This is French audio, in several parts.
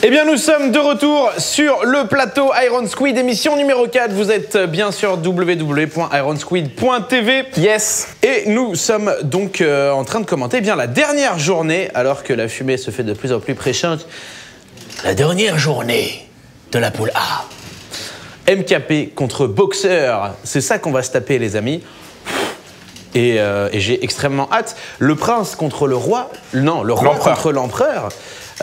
Eh bien, nous sommes de retour sur le plateau Iron Squid, émission numéro 4. Vous êtes bien sûr www.ironsquid.tv. Yes. Et nous sommes donc en train de commenter bien la dernière journée, alors que la fumée se fait de plus en plus prêchante. La dernière journée de la poule A. MKP contre Boxer, c'est ça qu'on va se taper, les amis. Et j'ai extrêmement hâte. Le prince contre le roi. Non, le roi contre l'empereur.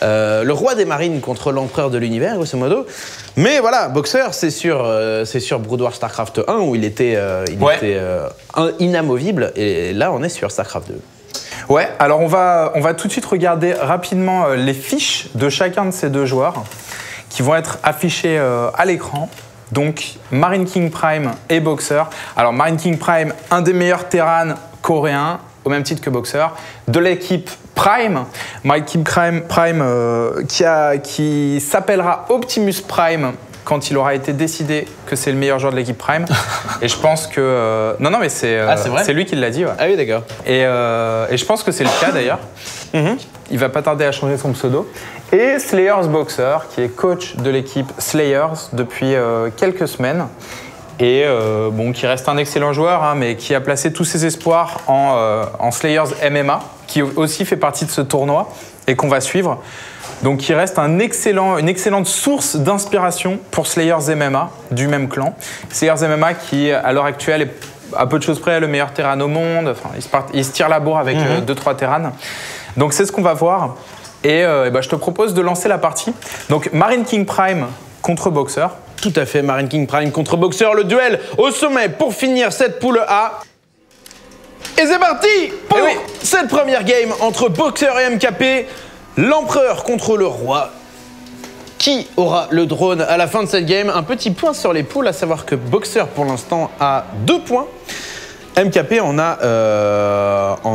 Le roi des marines contre l'empereur de l'univers, grosso modo. Mais voilà, Boxer, c'est sur Brood War StarCraft 1 où il était inamovible. Et là, on est sur StarCraft 2. Ouais, alors on va tout de suite regarder rapidement les fiches de chacun de ces deux joueurs qui vont être affichées à l'écran. Donc, Marine King Prime et Boxer. Alors, Marine King Prime, un des meilleurs Terran coréens, au même titre que Boxer, de l'équipe Prime. Marine King Prime qui s'appellera Optimus Prime quand il aura été décidé que c'est le meilleur joueur de l'équipe Prime. Et je pense que... non, mais c'est lui qui l'a dit. Ouais. Ah oui, d'accord. Et je pense que c'est le cas, d'ailleurs. Il va pas tarder à changer son pseudo. Et Slayers Boxer, qui est coach de l'équipe Slayers depuis quelques semaines. Et qui reste un excellent joueur, hein, mais qui a placé tous ses espoirs en Slayers MMA, qui aussi fait partie de ce tournoi et qu'on va suivre. Donc il reste une excellente source d'inspiration pour Slayers MMA du même clan. Slayers MMA qui, à l'heure actuelle, est à peu de choses près le meilleur Terran au monde. Enfin, il se tire la bourre avec 2-3 Terrans. Donc c'est ce qu'on va voir. Et je te propose de lancer la partie. Donc Marine King Prime contre Boxer. Tout à fait, Marine King Prime contre Boxer, le duel au sommet pour finir cette poule A. Et c'est parti pour cette première game entre Boxer et MKP. L'empereur contre le roi. Qui aura le drone à la fin de cette game? Un petit point sur les poules, à savoir que Boxer pour l'instant a 2 points. MKP en a 2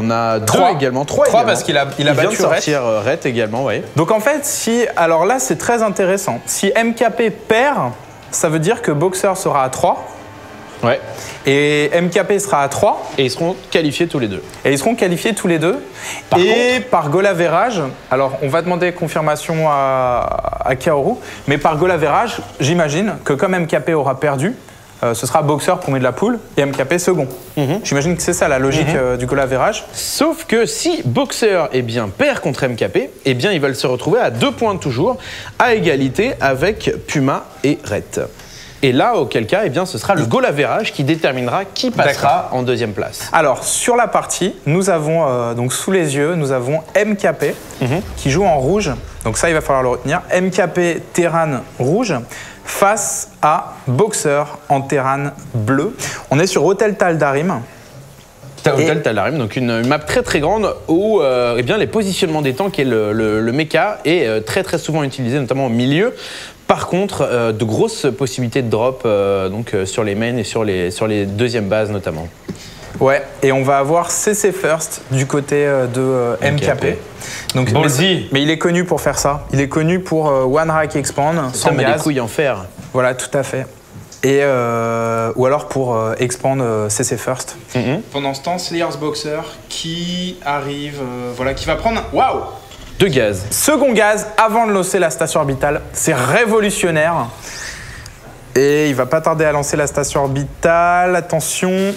également. 3 parce qu'il a battu Ret également, oui. Donc en fait, alors là c'est très intéressant. Si MKP perd, ça veut dire que Boxer sera à 3. Ouais. Et MKP sera à 3. Et ils seront qualifiés tous les deux. Par goal average, alors on va demander confirmation à Kaoru, mais par goal average, j'imagine que comme MKP aura perdu, ce sera Boxer premier de la poule et MKP second. J'imagine que c'est ça la logique du goal average. Sauf que si Boxer perd contre MKP, ils veulent se retrouver à 2 points toujours, à égalité avec Puma et Ret. Et là, auquel cas, ce sera le goal average qui déterminera qui passera en deuxième place. Alors, sur la partie, nous avons donc sous les yeux, nous avons MKP qui joue en rouge. Donc ça, il va falloir le retenir. MKP Terran rouge face à Boxer en Terran bleu. On est sur Hotel Taldarim. Hotel Taldarim, donc une map très très grande où les positionnements des tanks et le mecha est très très souvent utilisé, notamment au milieu. Par contre, de grosses possibilités de drop sur les mains et sur les deuxièmes bases notamment. Ouais, et on va avoir CC First du côté de MKP. Donc, mais il est connu pour faire ça. Il est connu pour One Rack Expand, sans gaz. Des couilles en fer. Voilà, tout à fait. Et, ou alors pour expand CC First. Pendant ce temps, Slayers Boxer qui arrive, qui va prendre... Waouh! 2 gaz. Second gaz avant de lancer la station orbitale. C'est révolutionnaire. Et il va pas tarder à lancer la station orbitale. Attention.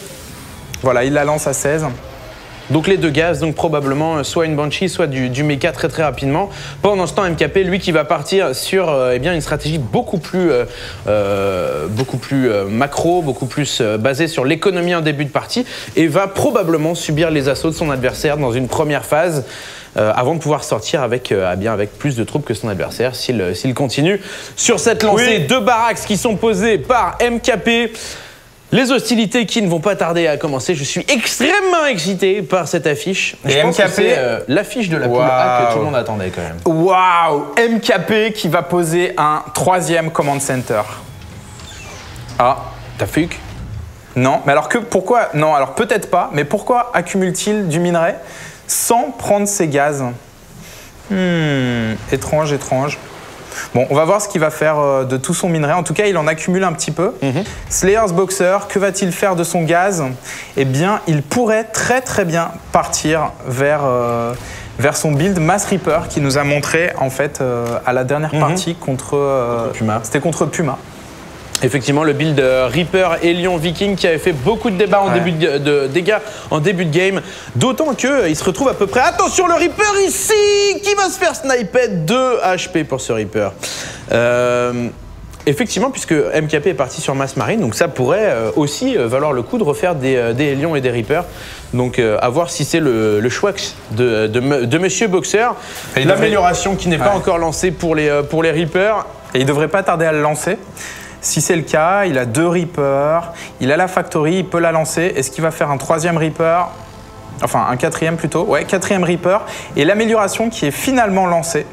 Voilà, il la lance à 16. Donc les 2 gaz, donc probablement soit une Banshee, soit du mecha très très rapidement. Pendant ce temps, MKP, lui, qui va partir sur une stratégie beaucoup plus macro, beaucoup plus basée sur l'économie en début de partie, et va probablement subir les assauts de son adversaire dans une première phase. Avant de pouvoir sortir avec plus de troupes que son adversaire s'il continue. Sur cette lancée, 2 barracks qui sont posées par MKP. Les hostilités qui ne vont pas tarder à commencer. Je suis extrêmement excité par cette affiche. Je pense que c'est l'affiche de la poule A que tout le monde attendait quand même. Waouh! MKP qui va poser un 3e command center. Ah, t'as fuck? Non, mais alors pourquoi? Non, alors peut-être pas, mais pourquoi accumule-t-il du minerai sans prendre ses gaz? Étrange. Bon, on va voir ce qu'il va faire de tout son minerai. En tout cas, il en accumule un petit peu. Slayers Boxer, que va-t-il faire de son gaz? Eh bien, il pourrait très très bien partir vers vers son build Mass Reaper qui nous a montré en fait à la dernière partie contre Puma. C'était contre Puma. Effectivement, le build Reaper et Lion Viking qui avait fait beaucoup de débats en début de dégâts en début de game. D'autant qu'il se retrouve à peu près... Attention, le Reaper ici qui va se faire sniper. 2 HP pour ce Reaper. Effectivement, puisque MKP est parti sur Mass Marine, donc ça pourrait aussi valoir le coup de refaire des Lions et des Reapers. Donc à voir si c'est le choix de Monsieur Boxer. L'amélioration qui n'est pas encore lancée pour les Reapers. Et il devrait pas tarder à le lancer. Si c'est le cas, il a 2 Reapers, il a la Factory, il peut la lancer. Est-ce qu'il va faire un 3e Reaper? Enfin, un 4e plutôt. Ouais, 4e Reaper. Et l'amélioration qui est finalement lancée.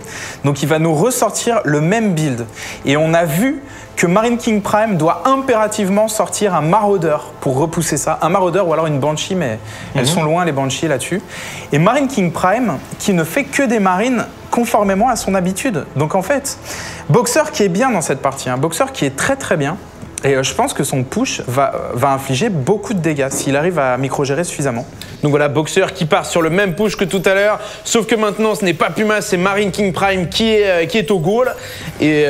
Donc, il va nous ressortir le même build. Et on a vu que Marine King Prime doit impérativement sortir un Marauder pour repousser ça. Un Marauder ou alors une Banshee, mais elles sont loin les Banshees là-dessus. Et Marine King Prime qui ne fait que des marines conformément à son habitude. Donc en fait, Boxer qui est bien dans cette partie, Boxer qui est très très bien. Et je pense que son push va infliger beaucoup de dégâts s'il arrive à micro-gérer suffisamment. Donc voilà, Boxer qui part sur le même push que tout à l'heure, sauf que maintenant ce n'est pas Puma, c'est Marine King Prime qui est au goal. Et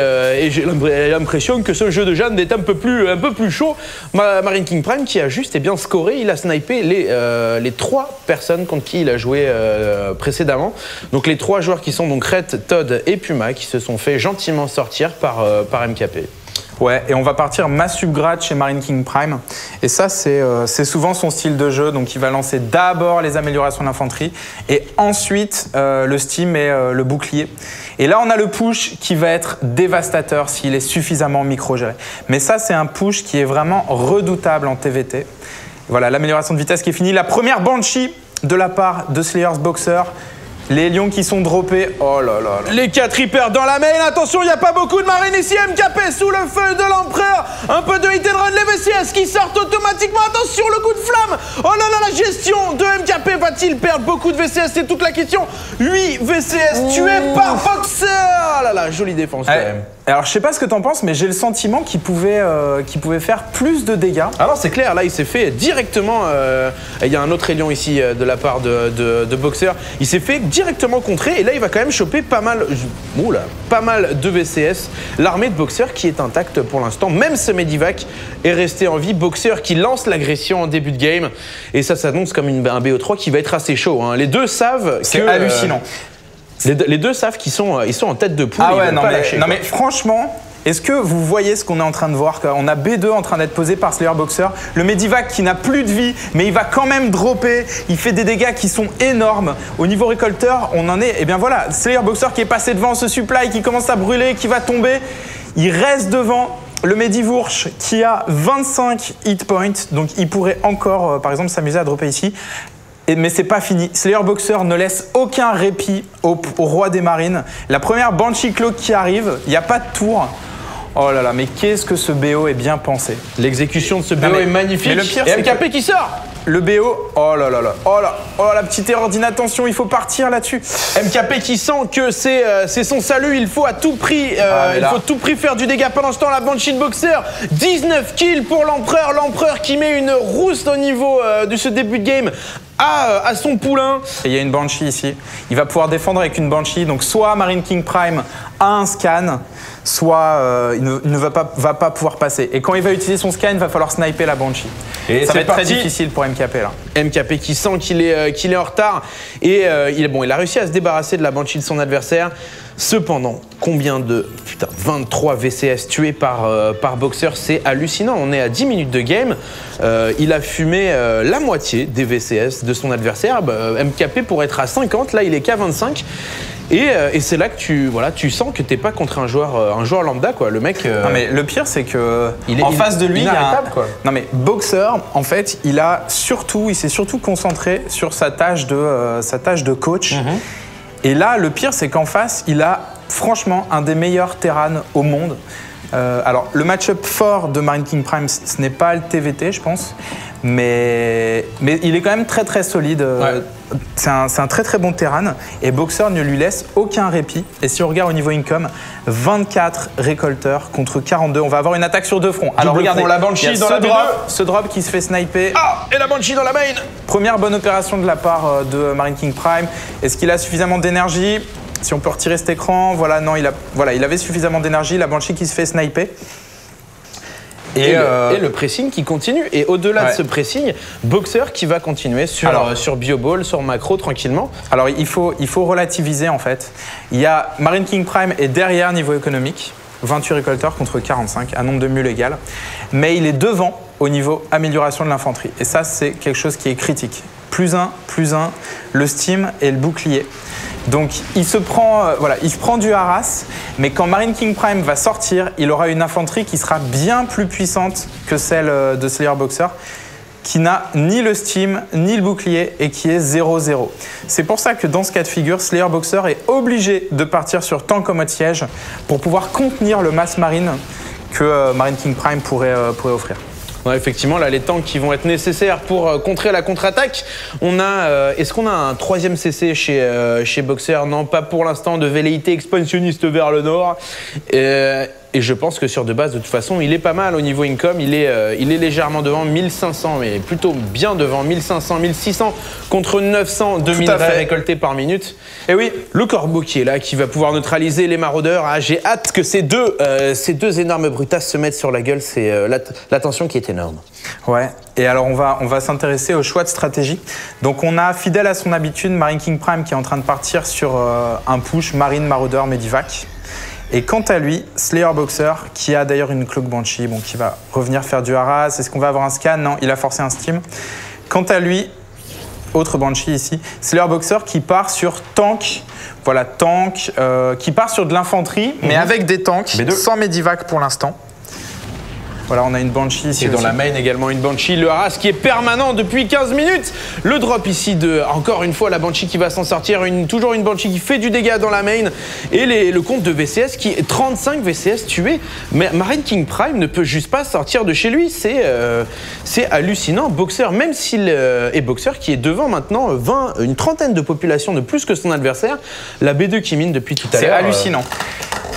j'ai l'impression que ce jeu de Jeanne est un peu plus chaud. Marine King Prime qui a juste bien scoré, il a snipé les 3 personnes contre qui il a joué précédemment. Donc les 3 joueurs qui sont donc Red, Todd et Puma qui se sont fait gentiment sortir par MKP. Ouais, et on va partir mass upgrade chez Marine King Prime. Et ça, c'est souvent son style de jeu. Donc, il va lancer d'abord les améliorations d'infanterie et ensuite le steam et le bouclier. Et là, on a le push qui va être dévastateur s'il est suffisamment micro-géré. Mais ça, c'est un push qui est vraiment redoutable en TVT. Voilà, l'amélioration de vitesse qui est finie. La première Banshee de la part de Slayers Boxer. Les lions qui sont droppés, oh là là là. Les 4 Reapers dans la main, attention, il n'y a pas beaucoup de marines ici, MKP sous le feu de l'empereur. Un peu de hit and run, les VCS qui sortent automatiquement, attention, le coup de flamme. Oh là là, la gestion de MKP, va-t-il perdre beaucoup de VCS? C'est toute la question. 8 VCS tués par Boxer. Oh là là, jolie défense quand même. Alors, je sais pas ce que t'en penses, mais j'ai le sentiment qu'il pouvait faire plus de dégâts. Alors, c'est clair, là, il s'est fait directement... Il y a un autre Élion ici de la part de Boxer. Il s'est fait directement contrer, et là, il va quand même choper pas mal de VCS. L'armée de Boxer qui est intacte pour l'instant. Même ce Medivac est resté en vie. Boxer qui lance l'agression en début de game. Et ça s'annonce comme un BO3 qui va être assez chaud. Les deux savent que... C'est hallucinant. Les deux savent qu'ils sont en tête de poule. Ah ouais, non mais franchement, est-ce que vous voyez ce qu'on est en train de voir? On a B2 en train d'être posé par Slayer Boxer. Le Medivac qui n'a plus de vie, mais il va quand même dropper. Il fait des dégâts qui sont énormes. Au niveau récolteur, on en est... Et bien voilà, Slayer Boxer qui est passé devant ce supply, qui commence à brûler, qui va tomber. Il reste devant le Medivourch qui a 25 hit points. Donc il pourrait encore, par exemple, s'amuser à dropper ici. Mais c'est pas fini. Slayer Boxer ne laisse aucun répit au roi des marines. La première Banshee Cloak qui arrive, il n'y a pas de tour. Oh là là, mais qu'est-ce que ce BO est bien pensé. L'exécution de ce BO est magnifique. Mais le pire, et MKP qui sort. Le BO, oh là là là, oh la petite erreur d'inattention, il faut partir là-dessus. MKP qui sent que c'est son salut, il faut à tout prix, faut tout prix faire du dégât. Pendant ce temps, la Banshee de Boxer, 19 kills pour l'empereur qui met une rousse au niveau de ce début de game. À son poulain. Et il y a une Banshee ici. Il va pouvoir défendre avec une Banshee. Donc soit Marine King Prime a un scan, soit il ne va pas pouvoir passer. Et quand il va utiliser son scan, il va falloir sniper la Banshee. Et ça va être très difficile pour MKP là. MKP qui sent qu'il est en retard. Et il a réussi à se débarrasser de la Banshee de son adversaire. Cependant, combien de 23 VCS tués par Boxer, c'est hallucinant. On est à 10 minutes de game. Il a fumé la moitié des VCS de son adversaire. MKP pourrait être à 50, là il est qu'à 25. Et c'est là que tu sens que t'es pas contre un joueur lambda quoi. Le mec. Non mais le pire c'est que en face de lui, il y a quoi. Non mais Boxer, en fait, il s'est surtout concentré sur sa tâche de coach. Et là, le pire, c'est qu'en face, il a franchement un des meilleurs Terran au monde. Alors, le match-up fort de Marine King Prime, ce n'est pas le TVT, je pense. Mais il est quand même très, très solide. c'est un très très bon Terran et Boxer ne lui laisse aucun répit. Et si on regarde au niveau income, 24 récolteurs contre 42. On va avoir une attaque sur deux fronts. Alors regardez, la Banshee dans la ce drop qui se fait sniper. Ah, et la Banshee dans la main. Première bonne opération de la part de Marine King Prime. Est-ce qu'il a suffisamment d'énergie? Si on peut retirer cet écran, voilà, non, il avait suffisamment d'énergie. La Banshee qui se fait sniper. Et le pressing qui continue. Et au-delà de ce pressing, Boxer qui va continuer sur Bioball, sur Macro, tranquillement. Alors, il faut relativiser, en fait. Il y a Marine King Prime est derrière niveau économique, 28 récolteurs contre 45, un nombre de mules égal. Mais il est devant au niveau amélioration de l'infanterie. Et ça, c'est quelque chose qui est critique. +1, le steam et le bouclier. Donc il se prend du harass, mais quand Marine King Prime va sortir, il aura une infanterie qui sera bien plus puissante que celle de Slayer Boxer, qui n'a ni le steam, ni le bouclier et qui est 0-0. C'est pour ça que dans ce cas de figure, Slayer Boxer est obligé de partir sur tank en mode siège pour pouvoir contenir le mass marine que Marine King Prime pourrait offrir. Ouais, effectivement, là, les tanks qui vont être nécessaires pour contrer la contre-attaque. Est-ce qu'on a un troisième CC chez Boxer? Non, pas pour l'instant, de velléité expansionniste vers le nord. Et je pense que sur de base, de toute façon, il est pas mal au niveau income. Il est légèrement devant, 1500, mais plutôt bien devant, 1500, 1600 contre 900, 2000 récoltés par minute. Et oui, le corbeau qui est là, qui va pouvoir neutraliser les maraudeurs. Ah, j'ai hâte que ces deux énormes brutasses se mettent sur la gueule. C'est l'attention qui est énorme. Ouais, et alors on va s'intéresser au choix de stratégie. Donc on a, fidèle à son habitude, Marine King Prime qui est en train de partir sur un push Marine, Maraudeur, Medivac. Et quant à lui, Slayer Boxer, qui a d'ailleurs une Cloak Banshee, qui va revenir faire du harass. Est-ce qu'on va avoir un scan? Non, il a forcé un steam. Quant à lui, autre Banshee ici, Slayer Boxer qui part sur tank. Voilà, tank, qui part sur de l'infanterie, mais avec des tanks, sans Medivac pour l'instant. Voilà, on a une Banshee ici. Et dans la main également une Banshee, le harass qui est permanent depuis 15 minutes. Le drop ici de, encore une fois, la Banshee qui va s'en sortir. Toujours une Banshee qui fait du dégât dans la main. Et le compte de VCS qui est 35 VCS tués. Mais Marine King Prime ne peut juste pas sortir de chez lui. C'est hallucinant. Boxer, même s'il est Boxer qui est devant maintenant une trentaine de populations de plus que son adversaire. La B2 qui mine depuis tout à l'heure. C'est hallucinant.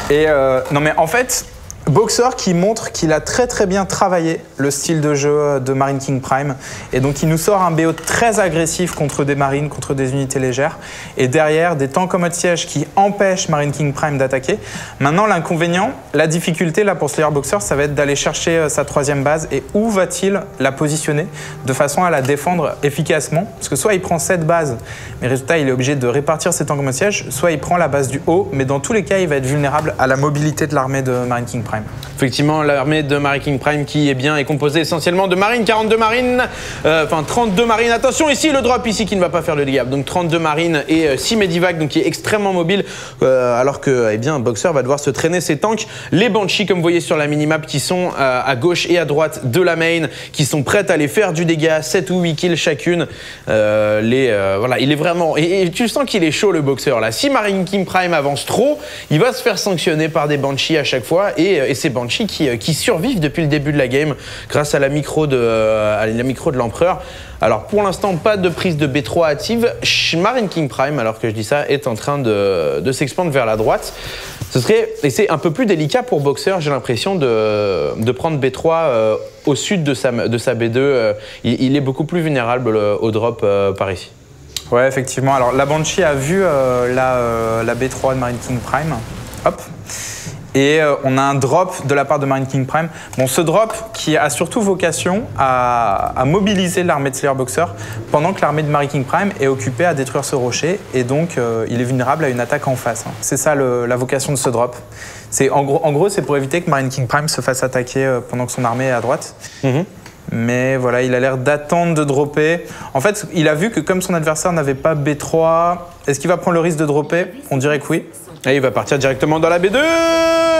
Et non mais en fait, Boxer qui montre qu'il a très très bien travaillé le style de jeu de Marine King Prime et donc il nous sort un BO très agressif contre des marines, contre des unités légères et derrière des tanks en mode siège qui empêchent Marine King Prime d'attaquer. Maintenant l'inconvénient, la difficulté là pour Slayer Boxer, ça va être d'aller chercher sa troisième base et où va-t-il la positionner de façon à la défendre efficacement, parce que soit il prend cette base mais résultat il est obligé de répartir ses tanks en mode siège, soit il prend la base du haut mais dans tous les cas il va être vulnérable à la mobilité de l'armée de Marine King Prime. Effectivement, l'armée de Marine King Prime qui est composée essentiellement de marines, 42 marines, 32 marines. Attention ici, le drop ici qui ne va pas faire le dégât. Donc 32 marines et 6 Medivac, donc qui est extrêmement mobile, alors que Boxer va devoir se traîner ses tanks. Les Banshee, comme vous voyez sur la minimap, qui sont à gauche et à droite de la main, qui sont prêtes à aller faire du dégât, 7 ou 8 kills chacune. Voilà, il est vraiment... Et tu sens qu'il est chaud le Boxer là. Si Marine King Prime avance trop, il va se faire sanctionner par des Banshee à chaque fois et ces Banshee qui survivent depuis le début de la game grâce à la micro de l'empereur. Alors pour l'instant, pas de prise de B3 active. Marine King Prime, alors que je dis ça, est en train de s'expandre vers la droite. Et c'est un peu plus délicat pour Boxer, j'ai l'impression, de prendre B3 au sud de sa B2. Il est beaucoup plus vulnérable au drop par ici. Ouais, effectivement. Alors la Banshee a vu la B3 de Marine King Prime. Hop. Et on a un drop de la part de Marine King Prime. Bon, ce drop qui a surtout vocation à mobiliser l'armée de Slayer Boxer pendant que l'armée de Marine King Prime est occupée à détruire ce rocher et donc il est vulnérable à une attaque en face. C'est ça la vocation de ce drop. En gros, c'est pour éviter que Marine King Prime se fasse attaquer pendant que son armée est à droite. Mais voilà, il a l'air d'attendre de dropper. En fait, il a vu que comme son adversaire n'avait pas B3, est-ce qu'il va prendre le risque de dropper? On dirait que oui. Et il va partir directement dans la B2.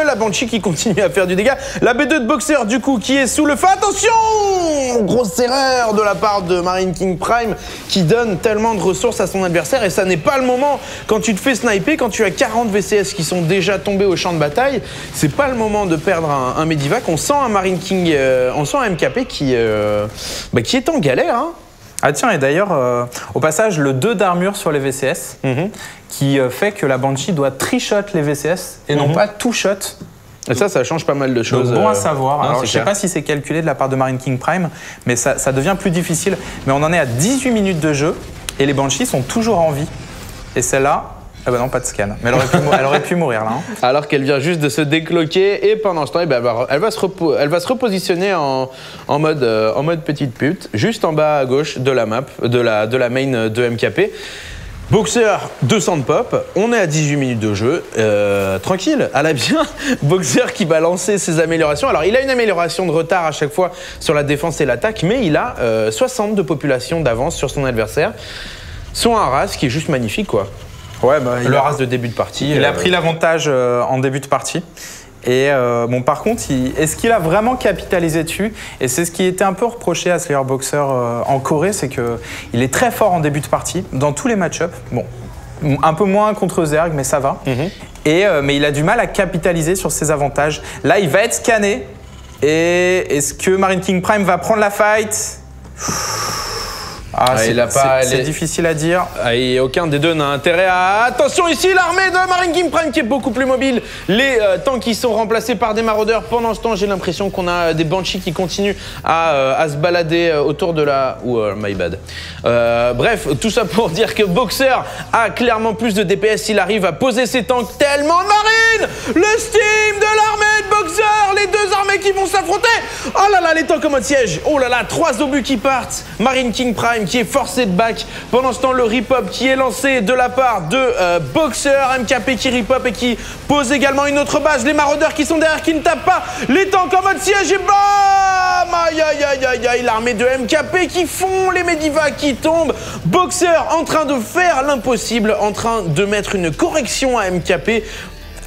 La Banshee qui continue à faire du dégât. La B2 de Boxer, du coup, qui est sous le feu. Attention! Grosse erreur de la part de Marine King Prime qui donne tellement de ressources à son adversaire. Et ça n'est pas le moment. Quand tu te fais sniper, quand tu as 40 VCS qui sont déjà tombés au champ de bataille, c'est pas le moment de perdre un Medivac. On sent un Marine King, on sent un MKP qui est en galère. Hein. Ah tiens, et d'ailleurs, au passage, le 2 d'armure sur les VCS, qui fait que la Banshee doit trichot les VCS et non pas two-shot. Et ça change pas mal de choses. Donc bon à savoir. Alors, je sais clair. pas si c'est calculé de la part de Marine King Prime, mais ça devient plus difficile. Mais on en est à 18 minutes de jeu et les Banshees sont toujours en vie. Et celle-là, ah bah non, pas de scan. Mais elle aurait pu mourir là. Hein. Alors qu'elle vient juste de se décloquer et pendant ce temps, elle va se repositionner en mode petite pute, juste en bas à gauche de la map, de la main de MKP. Boxer 200 de pop, on est à 18 minutes de jeu, tranquille, à la bien. Boxer qui va lancer ses améliorations. Alors il a une amélioration de retard à chaque fois sur la défense et l'attaque, mais il a 60 de population d'avance sur son adversaire. Son Haras qui est juste magnifique quoi. Ouais, le Haras de début de partie. Il a pris l'avantage en début de partie. Et bon, par contre, est-ce qu'il a vraiment capitalisé dessus? Et c'est ce qui était un peu reproché à Slayer Boxer en Corée, c'est qu'il est très fort en début de partie, dans tous les match-ups. Bon, un peu moins contre Zerg, mais ça va. Mais il a du mal à capitaliser sur ses avantages. Là, il va être scanné. Et est-ce que Marine King Prime va prendre la fight? C'est difficile à dire. Et aucun des deux n'a intérêt à... Attention ici, l'armée de Marine King Prime qui est beaucoup plus mobile. Les tanks qui sont remplacés par des maraudeurs. Pendant ce temps, j'ai l'impression qu'on a des Banshees qui continuent à se balader autour de la... my bad. Bref, tout ça pour dire que Boxer a clairement plus de DPS. Il arrive à poser ses tanks tellement de marine. Le steam de l'armée de Boxer. Les deux armées qui vont s'affronter. Oh là là, les tanks en mode siège. Oh là là, 3 obus qui partent. Marine King Prime qui est forcé de back. Pendant ce temps, le rip-up qui est lancé de la part de Boxer, MKP qui rip-up et qui pose également une autre base. Les maraudeurs qui sont derrière, qui ne tapent pas. Les tanks en mode siège et bam! Aïe aïe aïe aïe aïe, l'armée de MKP qui font, les Medivacs qui tombent. Boxer en train de faire l'impossible, en train de mettre une correction à MKP.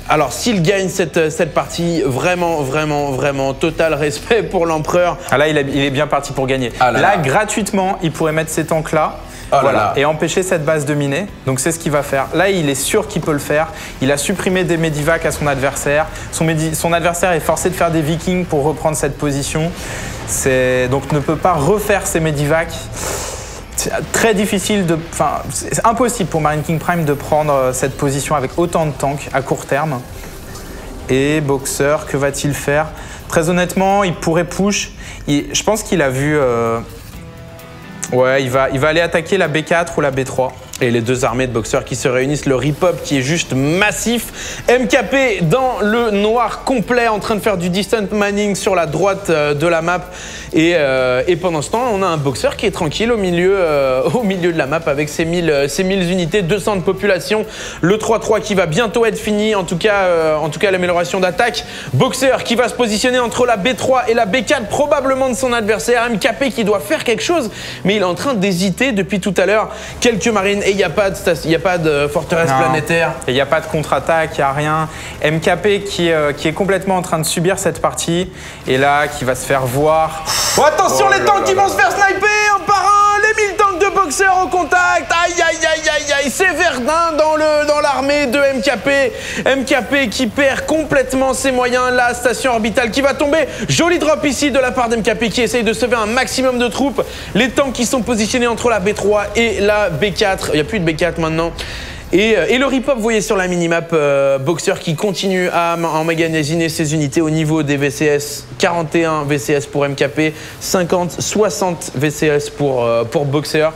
Alors, s'il gagne cette partie, vraiment, total respect pour l'empereur. Ah là, il est bien parti pour gagner. Ah là, gratuitement, il pourrait mettre ses tanks là, et empêcher cette base de miner. Donc, c'est ce qu'il va faire. Là, il est sûr qu'il peut le faire. Il a supprimé des Medivacs à son adversaire. Son adversaire est forcé de faire des Vikings pour reprendre cette position. Donc, ne peut pas refaire ses Medivacs. C'est très difficile c'est impossible pour Marine King Prime de prendre cette position avec autant de tanks à court terme. Et Boxer, que va-t-il faire? Très honnêtement, il pourrait push. Je pense qu'il a vu... Ouais, il va aller attaquer la B4 ou la B3. Et les deux armées de Boxer qui se réunissent, le rip-up qui est juste massif. MKP dans le noir complet, en train de faire du distant mining sur la droite de la map. Et pendant ce temps, on a un Boxer qui est tranquille au milieu de la map avec ses 1000 unités, 200 de population. Le 3-3 qui va bientôt être fini, en tout cas l'amélioration d'attaque. Boxer qui va se positionner entre la B3 et la B4, probablement de son adversaire. MKP qui doit faire quelque chose, mais il est en train d'hésiter depuis tout à l'heure. Quelques marines. Et il n'y a pas de forteresse planétaire. Et il n'y a pas de contre-attaque, il n'y a rien. MKP qui est complètement en train de subir cette partie. Et là, qui va se faire voir. Oh, attention, les tanks qui vont se faire sniper un par un. Les 1000 tanks de Boxer au contact. Aïe, aïe, aïe, aïe, aïe. C'est Verdun dans l'armée de MKP. MKP qui perd complètement ses moyens. La station orbitale qui va tomber. Joli drop ici de la part d'MKP qui essaye de sauver un maximum de troupes. Les tanks qui sont positionnés entre la B3 et la B4. Il n'y a plus de B4 maintenant. Et le rip-up, vous voyez sur la minimap, Boxer qui continue à emmagasiner ses unités au niveau des VCS. 41 VCS pour MKP, 60 VCS pour Boxer.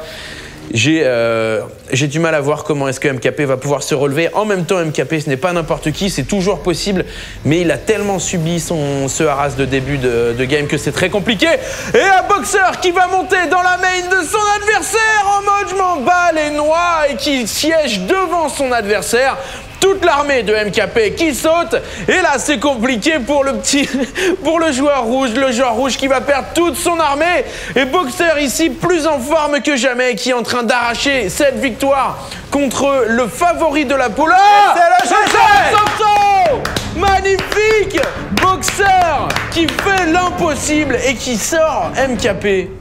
J'ai du mal à voir comment est-ce que MKP va pouvoir se relever. En même temps, MKP, ce n'est pas n'importe qui, c'est toujours possible. Mais il a tellement subi ce harass de début de game que c'est très compliqué. Et un Boxer qui va monter dans la main de son adversaire en mode je m'en bats les noix et qui siège devant son adversaire. Toute l'armée de MKP qui saute. Et là, c'est compliqué pour le joueur rouge. Le joueur rouge qui va perdre toute son armée. Et Boxer ici, plus en forme que jamais, qui est en train d'arracher cette victoire contre le favori de la poule. C'est le magnifique Boxer qui fait l'impossible et qui sort MKP.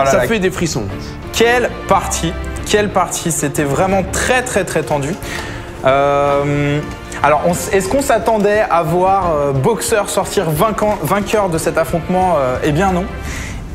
Ça fait des frissons. Quelle partie. C'était vraiment très tendu. Alors, est-ce qu'on s'attendait à voir Boxer sortir vainqueur de cet affrontement? Eh bien non.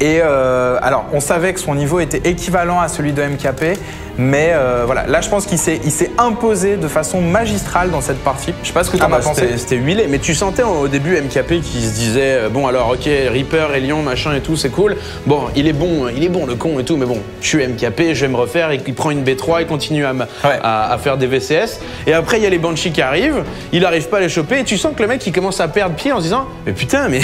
Et alors, on savait que son niveau était équivalent à celui de MKP, mais voilà, là je pense qu'il s'est imposé de façon magistrale dans cette partie. Je sais pas ce que tu en as pensé. C'était huilé, mais tu sentais au début MKP qui se disait bon alors ok Reaper et Lion machin et tout c'est cool. Bon il est bon le con et tout, mais bon je suis MKP, je vais me refaire. Et il prend une B3, il continue à faire des VCS. Et après il y a les Banshee qui arrivent, il arrive pas à les choper et tu sens que le mec il commence à perdre pied en se disant mais putain mais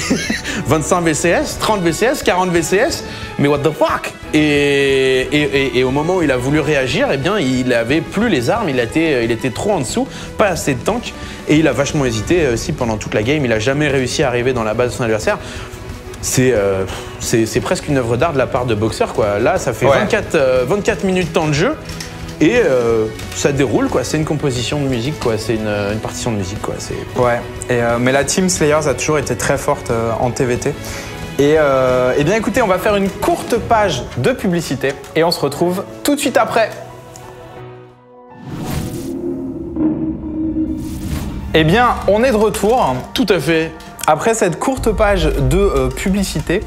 25 VCS, 30 VCS, 40 VCS, mais what the fuck. Et au moment où il a voulu réagir, eh bien, il avait plus les armes, il était trop en dessous, pas assez de tank, et il a vachement hésité aussi pendant toute la game. Il a jamais réussi à arriver dans la base de son adversaire. C'est presque une œuvre d'art de la part de Boxer, quoi. Là, ça fait 24 minutes de temps de jeu. Et ça déroule, quoi. C'est une composition de musique, quoi. C'est une partition de musique, quoi. Ouais. Mais la team Slayers a toujours été très forte en TVT. Et bien écoutez, on va faire une courte page de publicité et on se retrouve tout de suite après. Eh bien, on est de retour. Tout à fait. Après cette courte page de publicité,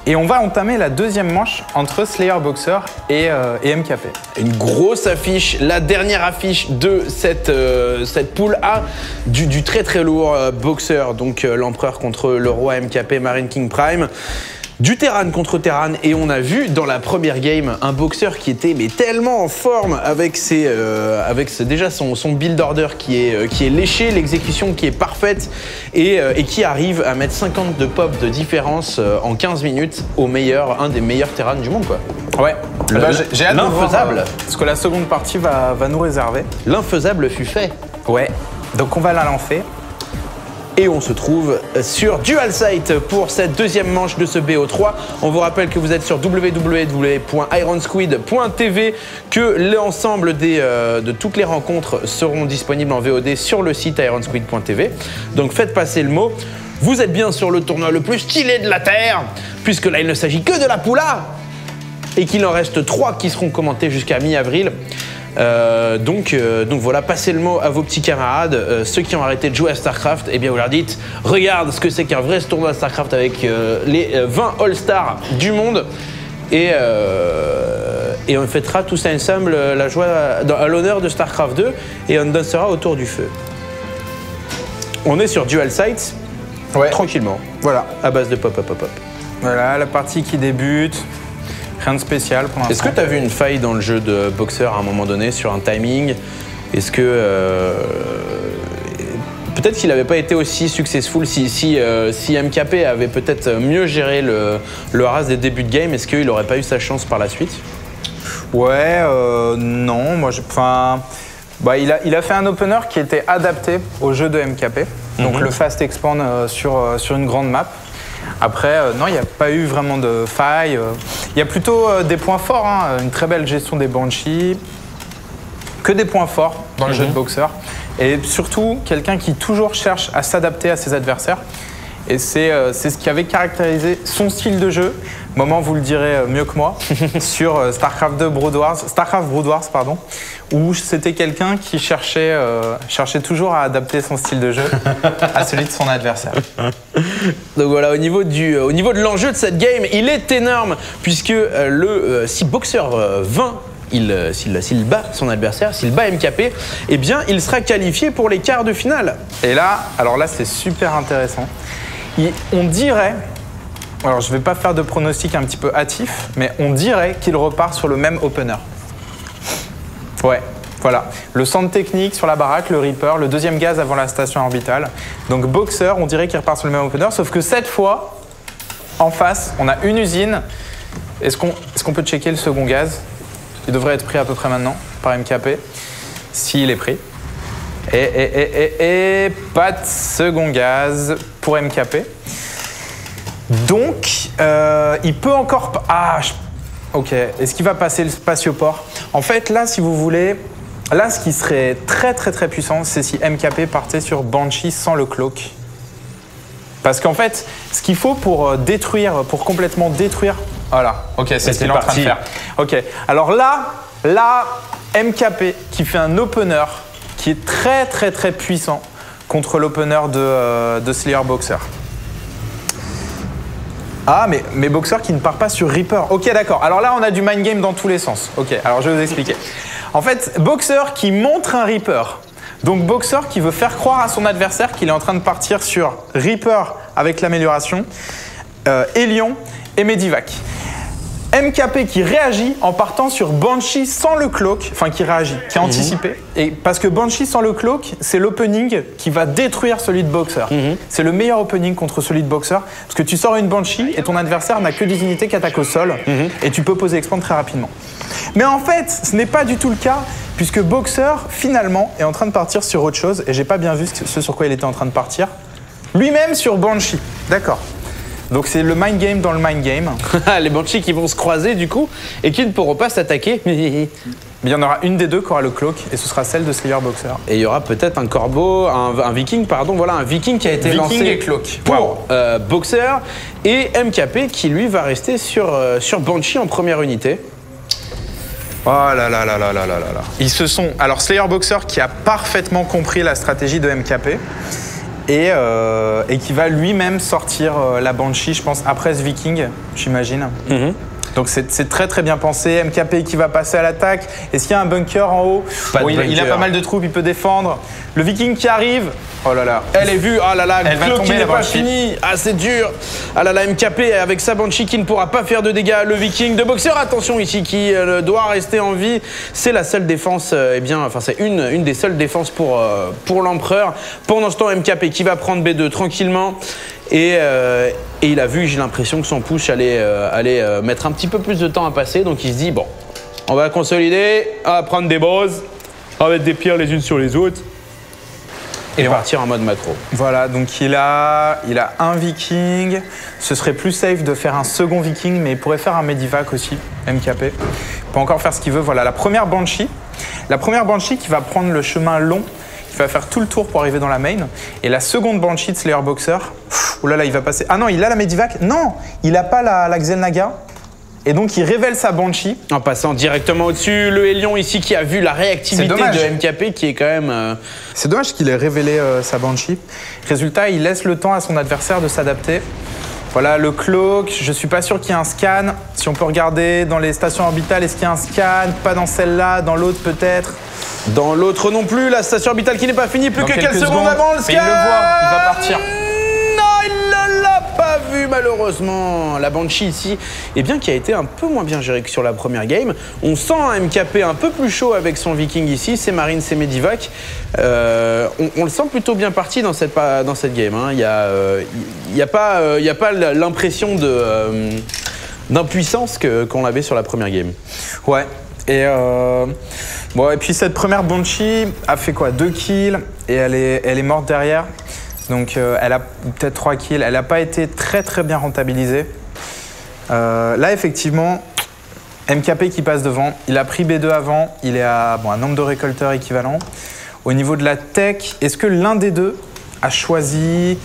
et on va entamer la deuxième manche entre Slayer Boxer et MKP. Une grosse affiche, la dernière affiche de cette poule A du très très lourd Boxer, donc l'empereur contre le roi MKP Marine King Prime. Du Terran contre Terran, et on a vu dans la première game un boxeur qui était mais tellement en forme avec déjà son build order qui est léché, l'exécution qui est parfaite et qui arrive à mettre 50 de pop de différence en 15 minutes au meilleur, un des meilleurs Terran du monde, quoi. Ouais, j'ai hâte de voir ce que la seconde partie va nous réserver. L'infaisable fut fait. Ouais, donc on va la lancer. Et on se trouve sur DualSight pour cette deuxième manche de ce BO3. On vous rappelle que vous êtes sur www.ironsquid.tv, que l'ensemble de toutes les rencontres seront disponibles en VOD sur le site ironsquid.tv. Donc faites passer le mot. Vous êtes bien sur le tournoi le plus stylé de la Terre, puisque là il ne s'agit que de la poule A et qu'il en reste 3 qui seront commentés jusqu'à mi-avril. Donc voilà, passez le mot à vos petits camarades, ceux qui ont arrêté de jouer à StarCraft, et bien vous leur dites regarde ce que c'est qu'un vrai tournoi de StarCraft avec les 20 All-Stars du monde, et on fêtera tous ensemble la joie à l'honneur de StarCraft 2 et on dansera autour du feu. On est sur DualSight, tranquillement, voilà, à base de pop. Voilà la partie qui débute. Rien de spécial pour l'instant. Est-ce que tu as vu une faille dans le jeu de Boxer à un moment donné sur un timing? Est-ce que peut-être qu'il n'avait pas été aussi successful si MKP avait peut-être mieux géré le harass des débuts de game, est-ce qu'il n'aurait pas eu sa chance par la suite? Ouais, non, moi il a fait un opener qui était adapté au jeu de MKP, donc le fast expand sur une grande map. Après, non, il n'y a pas eu vraiment de faille. Il y a plutôt des points forts, hein, une très belle gestion des Banshee, que des points forts dans le jeu de Boxer. Et surtout, quelqu'un qui toujours cherche à s'adapter à ses adversaires. Et c'est ce qui avait caractérisé son style de jeu. Moment, vous le direz mieux que moi, sur StarCraft Brood Wars, pardon, où c'était quelqu'un qui cherchait toujours à adapter son style de jeu à celui de son adversaire. Donc voilà, au niveau de l'enjeu de cette game, il est énorme, puisque si Boxer 20, s'il bat son adversaire, s'il bat MKP, eh bien, il sera qualifié pour les quarts de finale. Et là, alors là, c'est super intéressant. On dirait, alors je ne vais pas faire de pronostic un petit peu hâtif, mais on dirait qu'il repart sur le même opener. Ouais, voilà. Le centre technique sur la baraque, le Reaper, le deuxième gaz avant la station orbitale. Donc Boxer, on dirait qu'il repart sur le même opener, sauf que cette fois, en face, on a une usine. Est-ce qu'on peut checker le second gaz? Il devrait être pris à peu près maintenant par MKP, s'il est pris. Et pas de second gaz pour MKP. Donc, il peut encore... ok, est-ce qu'il va passer le spatioport? En fait, là, si vous voulez, là, ce qui serait très très très puissant, c'est si MKP partait sur Banshee sans le cloak. Parce qu'en fait, ce qu'il faut pour complètement détruire... Voilà, ok, c'est ce qu'il est en train de faire. Ok, alors là, MKP qui fait un opener qui est très très très puissant contre l'opener de Slayer Boxer. Ah, mais Boxer qui ne part pas sur Reaper. Ok, d'accord. Alors là, on a du mind game dans tous les sens. Ok, alors je vais vous expliquer. En fait, Boxer qui montre un Reaper. Donc Boxer qui veut faire croire à son adversaire qu'il est en train de partir sur Reaper avec l'amélioration, Hélion et Medivac. MKP qui réagit en partant sur Banshee sans le cloak, enfin qui réagit, qui a anticipé. Et parce que Banshee sans le cloak, c'est l'opening qui va détruire celui de Boxer. C'est le meilleur opening contre celui de Boxer, parce que tu sors une Banshee et ton adversaire n'a que des unités qui attaquent au sol, et tu peux poser expand très rapidement. Mais en fait, ce n'est pas du tout le cas, puisque Boxer, finalement, est en train de partir sur autre chose, et j'ai pas bien vu ce sur quoi il était en train de partir. Lui-même sur Banshee. D'accord. Donc c'est le mind game dans le mind game. Les Banshees qui vont se croiser du coup et qui ne pourront pas s'attaquer. Mais il y en aura une des deux qui aura le cloak et ce sera celle de Slayer Boxer. Et il y aura peut-être un corbeau, un viking, pardon, voilà, un viking qui a été lancé et cloak pour Boxer et MKP qui lui va rester sur Banshee en première unité. Oh là là là là là là là. Ils se sont. Alors Slayer Boxer qui a parfaitement compris la stratégie de MKP. Et qui va lui-même sortir la Banshee, je pense, après ce Viking, j'imagine. Donc c'est très très bien pensé. MKP qui va passer à l'attaque. Est-ce qu'il y a un bunker en haut? Il a pas mal de troupes, il peut défendre. Le Viking qui arrive. Oh là là. Elle est vue. Ah là là, elle va tomber, qui n'est pas Banshee. fini. Ah c'est dur. Ah là là, MKP avec sa Banshee qui ne pourra pas faire de dégâts. Le Viking de Boxer, attention ici, qui doit rester en vie. C'est la seule défense, c'est une des seules défenses pour l'Empereur. Pendant ce temps, MKP qui va prendre B2 tranquillement. Et il a vu, j'ai l'impression que son push allait mettre un petit peu plus de temps à passer. Donc il se dit, bon, on va consolider, on va prendre des bases, on va mettre des pierres les unes sur les autres. Et partir en mode macro. Voilà, donc il a un Viking. Ce serait plus safe de faire un second Viking, mais il pourrait faire un Medivac aussi, MKP. Il peut encore faire ce qu'il veut. Voilà, la première Banshee. La première Banshee qui va prendre le chemin long, qui va faire tout le tour pour arriver dans la main. Et la seconde Banshee de Slayer Boxer, oh là là, il va passer. Ah non, il a la Medivac. Non, il n'a pas la Xel'Naga. Et donc il révèle sa Banshee. En passant directement au-dessus, le Hélion ici qui a vu la réactivité de MKP qui est quand même... C'est dommage qu'il ait révélé sa Banshee. Résultat, il laisse le temps à son adversaire de s'adapter. Voilà le cloak, je suis pas sûr qu'il y ait un scan. Si on peut regarder dans les stations orbitales, est-ce qu'il y a un scan? Pas dans celle-là, dans l'autre peut-être. Dans l'autre non plus, la station orbitale qui n'est pas finie, plus que quelques secondes avant le scan. Mais il le voit, il va partir. Pas vu malheureusement. La Banshee ici, qui a été un peu moins bien gérée que sur la première game. On sent un MKP un peu plus chaud avec son Viking ici, ses Marines, ses Medivac. On le sent plutôt bien parti dans cette game. Il n'y a pas l'impression d'impuissance qu'on avait sur la première game. Ouais. Et puis cette première Banshee a fait quoi? 2 kills et elle est morte derrière. Donc elle a peut-être 3 kills, elle n'a pas été très très bien rentabilisée. Là effectivement, MKP qui passe devant, il a pris B2 avant, il est à un nombre de récolteurs équivalent. Au niveau de la tech, est-ce que l'un des deux a choisi...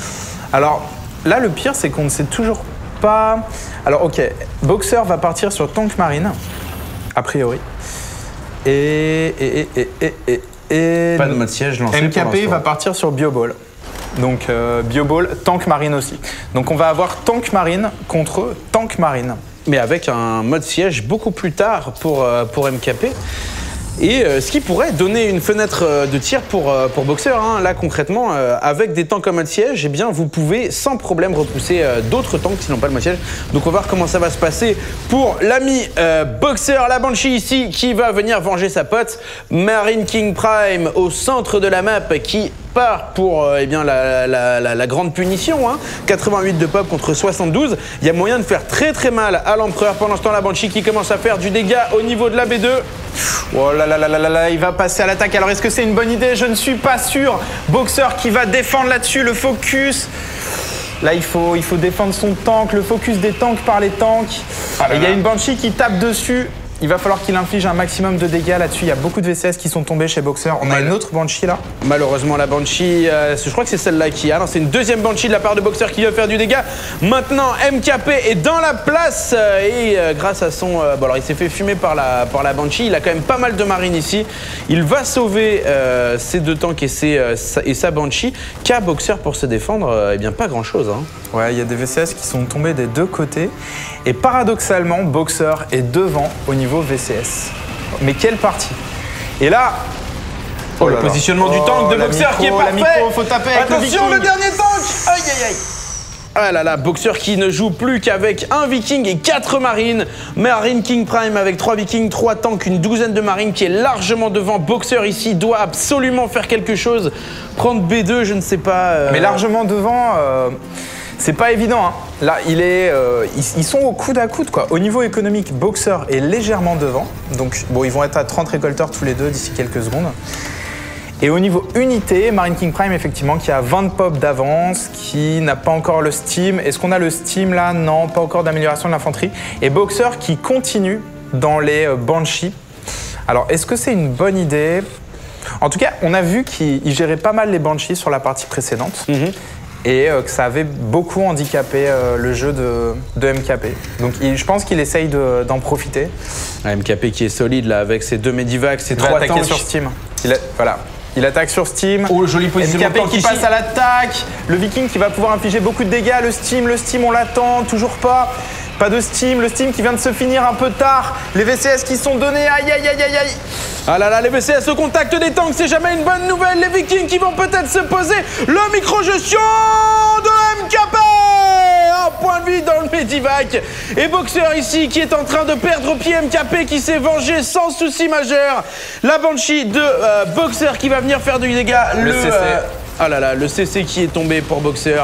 Alors là le pire c'est qu'on ne sait toujours pas... Alors ok, Boxer va partir sur Tank Marine, a priori. Et pas de mode siège lancé. MKP va partir sur Bioball. Donc Bioball, Tank Marine aussi. Donc on va avoir Tank Marine contre Tank Marine. Mais avec un mode siège beaucoup plus tard pour MKP. Et ce qui pourrait donner une fenêtre de tir pour Boxer. Là concrètement, avec des tanks en mode siège, vous pouvez sans problème repousser d'autres tanks qui n'ont pas le mode siège. Donc on va voir comment ça va se passer pour l'ami Boxer, la Banshee ici, qui va venir venger sa pote. Marine King Prime au centre de la map qui part pour la grande punition. 88 de pop contre 72. Il y a moyen de faire très très mal à l'Empereur. Pendant ce temps, la Banshee qui commence à faire du dégât au niveau de la B2. Oh là là là là là, il va passer à l'attaque. Alors est-ce que c'est une bonne idée? Je ne suis pas sûr. Boxer qui va défendre là-dessus, le focus. Là, il faut défendre son tank, le focus des tanks par les tanks. Il y a une Banshee qui tape dessus. il va falloir qu'il inflige un maximum de dégâts là-dessus. Il y a beaucoup de VCS qui sont tombés chez Boxer. On a une autre Banshee là. Malheureusement, la Banshee, je crois que c'est celle-là qui a. Non, c'est une deuxième Banshee de la part de Boxer qui va faire du dégât. Maintenant, MKP est dans la place et grâce à son... bon, alors il s'est fait fumer par la Banshee. Il a quand même pas mal de marines ici. Il va sauver ses deux tanks et sa Banshee. Qu'a Boxer pour se défendre? Eh bien, pas grand-chose. Hein. Ouais, il y a des VCS qui sont tombés des deux côtés. Et paradoxalement, Boxer est devant au niveau VCS. Mais quelle partie! Et là... Oh, le positionnement du tank de Boxer qui est parfait. Faut taper avec attention, le dernier tank. Aïe, aïe, aïe. Ah là là, Boxer qui ne joue plus qu'avec un Viking et 4 marines. Marine King Prime avec 3 Vikings, 3 tanks, une douzaine de marines qui est largement devant. Boxer ici doit absolument faire quelque chose. Prendre B2, je ne sais pas. Mais largement devant, c'est pas évident. Hein. Là, ils sont au coude à coude, quoi. Au niveau économique, Boxer est légèrement devant. Donc, bon, ils vont être à 30 récolteurs tous les deux d'ici quelques secondes. Et au niveau unité, Marine King Prime, effectivement, qui a 20 pop d'avance, qui n'a pas encore le steam. Est-ce qu'on a le steam là? Non, pas encore d'amélioration de l'infanterie. Et Boxer qui continue dans les Banshee. Alors, est-ce que c'est une bonne idée? En tout cas, on a vu qu'il gérait pas mal les Banshees sur la partie précédente. Et que ça avait beaucoup handicapé le jeu de MKP. Donc je pense qu'il essaye d'en profiter. MKP qui est solide là avec ses 2 Medivac, ses 3 tanks. Sur Steam. Voilà. Il attaque sur Steam. Oh, joli positionnement. MKP qui passe à l'attaque. Le Viking qui va pouvoir infliger beaucoup de dégâts. Le Steam, on l'attend. Toujours pas. Pas de Steam. Le Steam qui vient de se finir un peu tard. Les VCS qui sont donnés. Aïe, aïe, aïe, aïe, aïe. Ah là là, les VCS au contact des tanks, c'est jamais une bonne nouvelle. Les Vikings qui vont peut-être se poser. Le micro-gestion de MKP. Un point de vie dans le Medivac. Et Boxer ici qui est en train de perdre pied. MKP qui s'est vengé sans souci majeur. La Banshee de Boxer qui va venir faire du dégât. Le CC. Ah là là, le CC qui est tombé pour Boxer.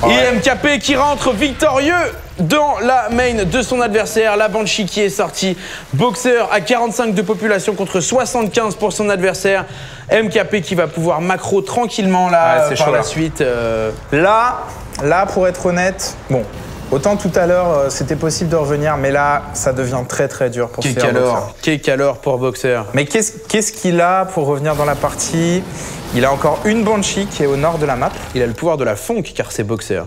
Ouais. Et MKP qui rentre victorieux dans la main de son adversaire. La Banshee qui est sortie. Boxer à 45 de population contre 75 pour son adversaire. MKP qui va pouvoir macro tranquillement là par la suite. Là, pour être honnête, bon, autant tout à l'heure c'était possible de revenir, mais là ça devient très très dur pour Boxer. Qu'est-ce pour Boxer. Mais qu'est-ce qu'il a pour revenir dans la partie? Il a encore une Banshee qui est au nord de la map. Il a le pouvoir de la funk car c'est Boxer.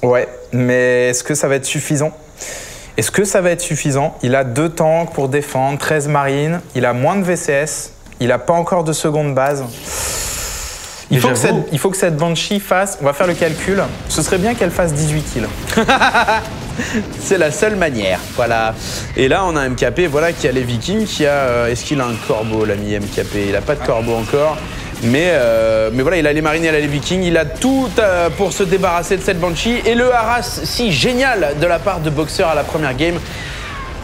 Ouais, mais est-ce que ça va être suffisant? Il a 2 tanks pour défendre, 13 marines, il a moins de VCS, il n'a pas encore de seconde base. Il faut que cette Banshee fasse, on va faire le calcul, ce serait bien qu'elle fasse 18 kills. C'est la seule manière, voilà. Et là, on a MKP, voilà, qui a les Vikings, est-ce qu'il a un corbeau, l'ami MKP? Il n'a pas de corbeau encore. Mais voilà, il a les marines, il a les Vikings, il a tout pour se débarrasser de cette Banshee. Et le harass si génial de la part de Boxer à la première game,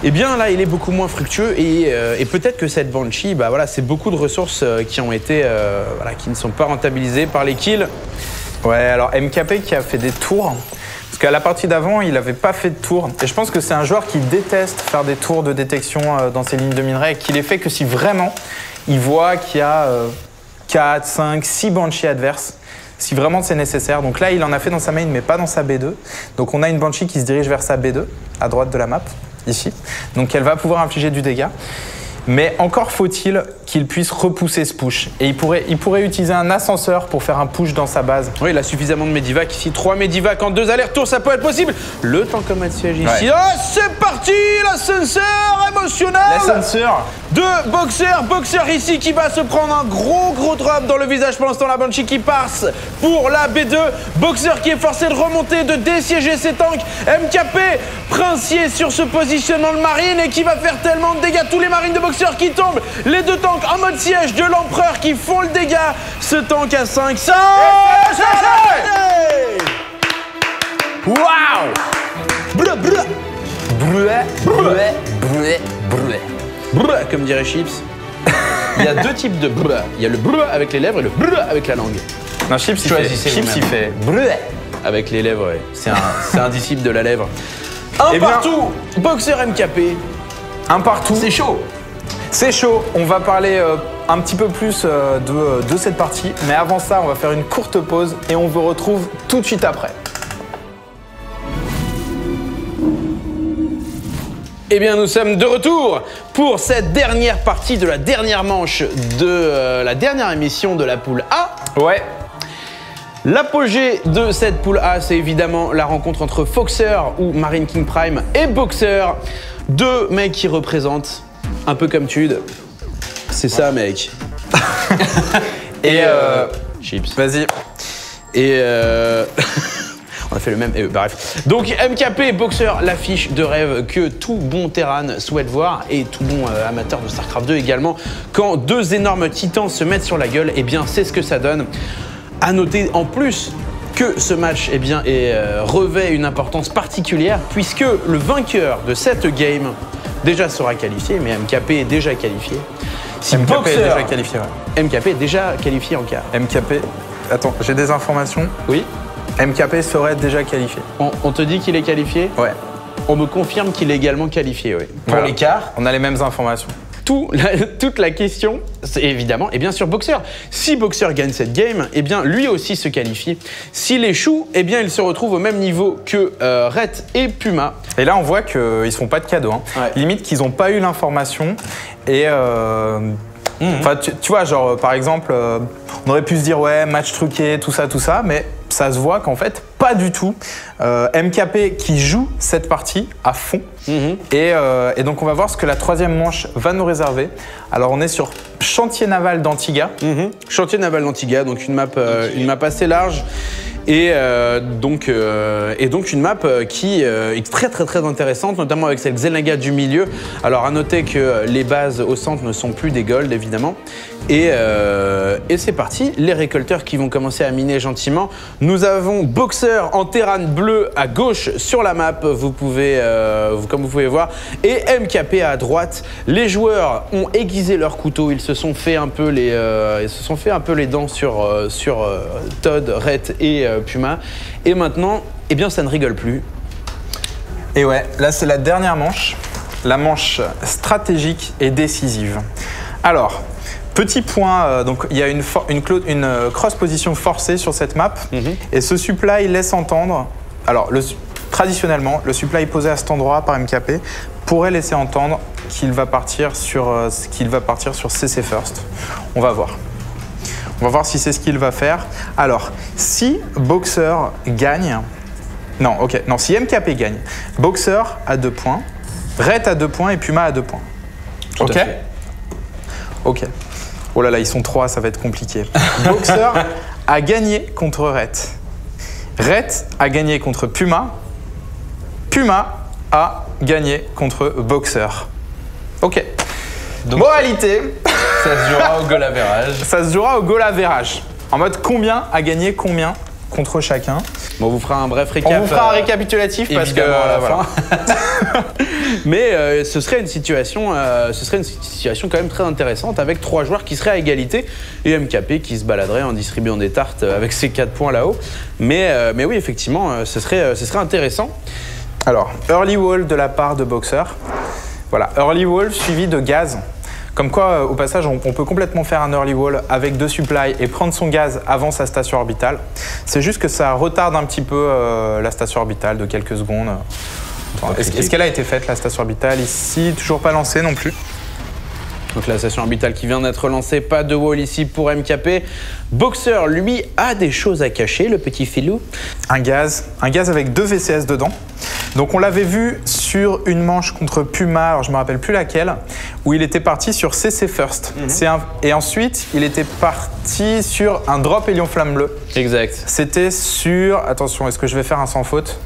eh bien là, il est beaucoup moins fructueux. Et peut-être que cette Banshee, bah voilà, c'est beaucoup de ressources qui ont été, voilà, qui ne sont pas rentabilisées par les kills. Ouais, alors MKP qui a fait des tours. Parce qu'à la partie d'avant, il n'avait pas fait de tours. Et je pense que c'est un joueur qui déteste faire des tours de détection dans ses lignes de minerai et qui les fait que si vraiment il voit qu'il y a 4, 5, 6 Banshee adverses, si vraiment c'est nécessaire. Donc là, il en a fait dans sa main, mais pas dans sa B2. Donc on a une Banshee qui se dirige vers sa B2, à droite de la map, ici. Donc elle va pouvoir infliger du dégât. Mais encore faut-il qu'il puisse repousser ce push. Et il pourrait utiliser un ascenseur pour faire un push dans sa base. Oui, il a suffisamment de Medivac ici. 3 Medivac en 2 allers-retours, ça peut être possible. Le temps comme siège ici. Ouais. Oh, c'est parti, l'ascenseur émotionnel. L'ascenseur de Boxer. Boxer ici qui va se prendre un gros drop dans le visage pendant ce temps. La Banshee qui passe pour la B2. Boxer qui est forcé de remonter, de dessiéger ses tanks. MKP, princier sur ce positionnement de marine et qui va faire tellement de dégâts. Tous les marines de Boxer qui tombent. Les 2 tanks en mode siège de l'empereur qui font le dégât. Ce tank à 5. Ça Waouh. Comme dirait Chips. Il y a 2 types de brû. Il y a le brû avec les lèvres et le brû avec la langue. Non, Chips, il fait avec les lèvres, ouais. C'est un disciple de la lèvre. Un partout. Boxer MKP. Un partout. C'est chaud. C'est chaud. On va parler un petit peu plus de cette partie. Mais avant ça, on va faire une courte pause et on vous retrouve tout de suite après. Eh bien, nous sommes de retour pour cette dernière partie de la dernière manche de la dernière émission de la poule A. Ouais. L'apogée de cette poule A, c'est évidemment la rencontre entre Foxer ou Marine King Prime et Boxer. Deux mecs qui représentent, un peu comme Tude. C'est ça, mec. Et Chips. Vas-y. Et on a fait le même. Bref. Donc MKP et Boxer, l'affiche de rêve que tout bon Terran souhaite voir et tout bon amateur de StarCraft 2 également. Quand deux énormes titans se mettent sur la gueule, eh bien c'est ce que ça donne. À noter en plus que ce match revêt une importance particulière puisque le vainqueur de cette game déjà sera qualifié, mais MKP est déjà qualifié. Si MKP Boxer, est déjà qualifié. Ouais. MKP est déjà qualifié en quart. MKP. Attends, j'ai des informations. Oui. MKP serait déjà qualifié. On te dit qu'il est qualifié? Ouais. On me confirme qu'il est également qualifié, oui. Pour voilà. les quarts. On a les mêmes informations. Toute la question, c'est évidemment, et bien sûr Boxer. Si Boxer gagne cette game, eh bien lui aussi se qualifie. S'il échoue, eh bien il se retrouve au même niveau que Ret et Puma. Et là, on voit qu'ils se font pas de cadeaux. Hein. Ouais. Limite qu'ils n'ont pas eu l'information et tu vois, genre par exemple, on aurait pu se dire ouais, match truqué, tout ça, mais ça se voit qu'en fait, pas du tout. MKP qui joue cette partie à fond. Et donc, on va voir ce que la troisième manche va nous réserver. Alors, on est sur Chantier Naval d'Antigua. Chantier Naval d'Antigua, donc une map assez large. Et donc une map qui est très très très intéressante, notamment avec cette Xel'Naga du milieu. Alors à noter que les bases au centre ne sont plus des golds évidemment. Et c'est parti, les récolteurs qui vont commencer à miner gentiment. Nous avons Boxer en Terran bleu à gauche sur la map, comme vous pouvez voir, et MKP à droite. Les joueurs ont aiguisé leurs couteaux, ils se sont fait un peu les dents sur Todd, Ret et Puma. Et maintenant, eh bien, ça ne rigole plus. Et ouais, là c'est la dernière manche, la manche stratégique et décisive. Alors, petit point, donc il y a une cross-position forcée sur cette map, et ce supply laisse entendre, alors traditionnellement, le supply posé à cet endroit par MKP pourrait laisser entendre qu'il va partir sur CC First. On va voir. On va voir si c'est ce qu'il va faire. Alors, si Boxer gagne... si MKP gagne, Boxer a 2 points, Ret a 2 points et Puma a 2 points. Ok. Ok. Oh là là, ils sont 3, ça va être compliqué. Boxer a gagné contre Ret. Ret a gagné contre Puma. Puma a gagné contre Boxer. Ok. Donc, moralité... Ça se jouera au goal average. Ça se jouera au goal average. En mode combien a gagné combien contre chacun. Bon, on vous fera un bref récap. On vous fera un récapitulatif parce que à la voilà. fin. Mais ce serait une situation quand même très intéressante avec 3 joueurs qui seraient à égalité et MKP qui se baladerait en distribuant des tartes avec ses 4 points là-haut. Mais oui, effectivement, ce serait intéressant. Alors, early wall de la part de Boxer. Voilà, early wall suivi de gaz. Comme quoi, au passage, on peut complètement faire un early wall avec 2 supplies et prendre son gaz avant sa station orbitale. C'est juste que ça retarde un petit peu la station orbitale de quelques secondes. Est-ce qu'elle a été faite, la station orbitale ici? Toujours pas lancée non plus. Donc la station orbitale qui vient d'être lancée, pas de wall ici pour MKP. Boxer, lui, a des choses à cacher, le petit filou. Un gaz avec 2 VCS dedans. Donc on l'avait vu sur une manche contre Puma, alors je me rappelle plus laquelle, où il était parti sur CC First. Et ensuite, il était parti sur un drop Hélion Flamme Bleue. Exact. C'était sur... Attention, est-ce que je vais faire un sans faute?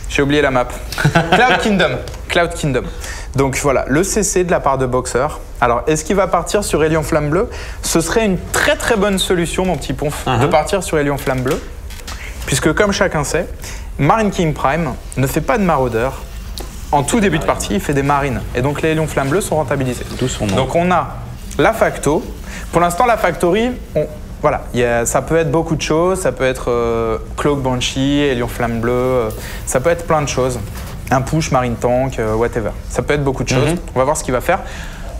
J'ai oublié la map. Cloud Kingdom. Donc voilà, le CC de la part de Boxer. Alors, est-ce qu'il va partir sur Hélion Flamme Bleue? Ce serait une très très bonne solution, mon petit Ponf, de partir sur Hélion Flamme Bleue. Puisque comme chacun sait, Marine King Prime ne fait pas de maraudeur. En tout début de partie, il fait des marines. Et donc les Hélions Flamme Bleue sont rentabilisés. Tout son nom. Donc on a la facto. Pour l'instant, la factory, voilà, ça peut être beaucoup de choses. Ça peut être Cloak Banshee, Hélion Flamme Bleue, ça peut être plein de choses. Un push, Marine Tank, whatever. Ça peut être beaucoup de choses. On va voir ce qu'il va faire.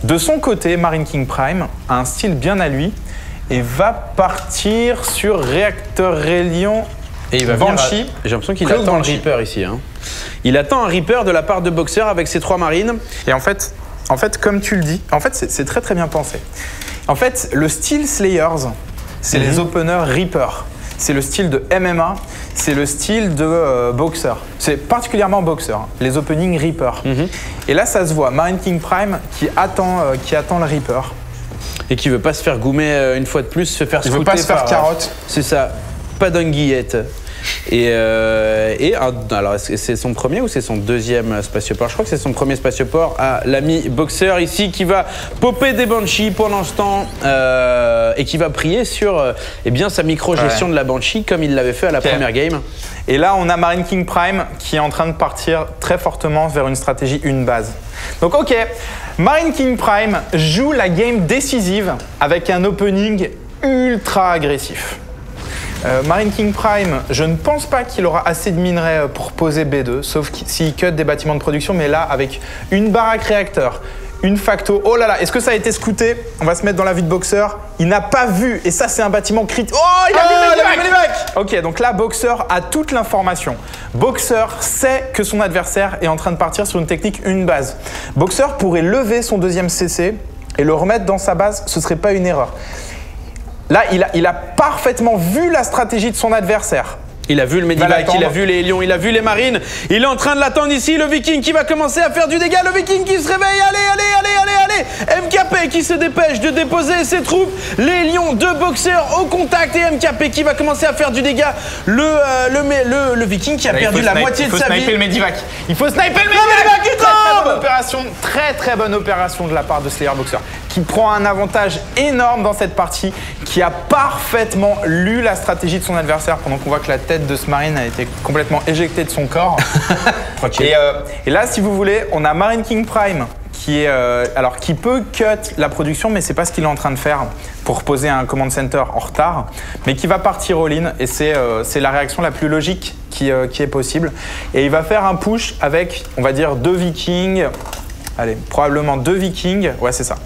De son côté, Marine King Prime a un style bien à lui et va partir sur Réacteur Hélion Et il va Banshee. venir. J'ai l'impression qu'il Close attend Banshee. un Reaper ici. Hein. Il attend un Reaper de la part de Boxer avec ses 3 marines. Et en fait, comme tu le dis, en fait, c'est très très bien pensé. En fait, le style Slayers, c'est les openers Reaper. C'est le style de MMA, c'est le style de Boxer. C'est particulièrement Boxer, les openings Reaper. Et là, ça se voit. Marine King Prime qui attend le Reaper. Et qui veut pas se faire goumer une fois de plus, se faire Il veut scouter pas se faire par, carotte. C'est ça, pas d'anguillette. Alors, est-ce que c'est son premier ou c'est son deuxième spatioport? Je crois que c'est son premier spatioport à l'ami Boxer ici qui va popper des Banshee pendant ce temps et qui va prier sur eh bien, sa micro-gestion de la Banshee comme il l'avait fait à la première game. Et là, on a Marine King Prime qui est en train de partir très fortement vers une stratégie une base. Donc ok, Marine King Prime joue la game décisive avec un opening ultra agressif. Marine King Prime, je ne pense pas qu'il aura assez de minerais pour poser B2, sauf s'il cut des bâtiments de production, mais là, avec une baraque réacteur, une facto, oh là là, est-ce que ça a été scouté? On va se mettre dans la vue de Boxer. Il n'a pas vu, et ça c'est un bâtiment critique. Oh, il a vu Medivac. Ok, donc là, Boxer a toute l'information. Boxer sait que son adversaire est en train de partir sur une technique une base. Boxer pourrait lever son deuxième CC et le remettre dans sa base, ce serait pas une erreur. Là, il a parfaitement vu la stratégie de son adversaire. Il a vu le Medivac, il a vu les Lions, il a vu les Marines. Il est en train de l'attendre ici, le Viking qui va commencer à faire du dégât. Le Viking qui se réveille, allez. MKP qui se dépêche de déposer ses troupes. Les Lions de Boxer au contact et MKP qui va commencer à faire du dégât. Le Viking qui a perdu la moitié de sa vie. Il faut sniper le Medivac. Il faut sniper le Medivac qui tombe. Très bonne opération de la part de Slayer Boxer qui prend un avantage énorme dans cette partie, qui a parfaitement lu la stratégie de son adversaire pendant qu'on voit que la tête de ce Marine a été complètement éjectée de son corps. Et là, si vous voulez, on a Marine King Prime qui peut cut la production, mais c'est pas ce qu'il est en train de faire pour poser un command center en retard, mais qui va partir all-in, et c'est la réaction la plus logique qui est possible. Et il va faire un push avec, on va dire, 2 Vikings, allez, probablement 2 Vikings, ouais c'est ça,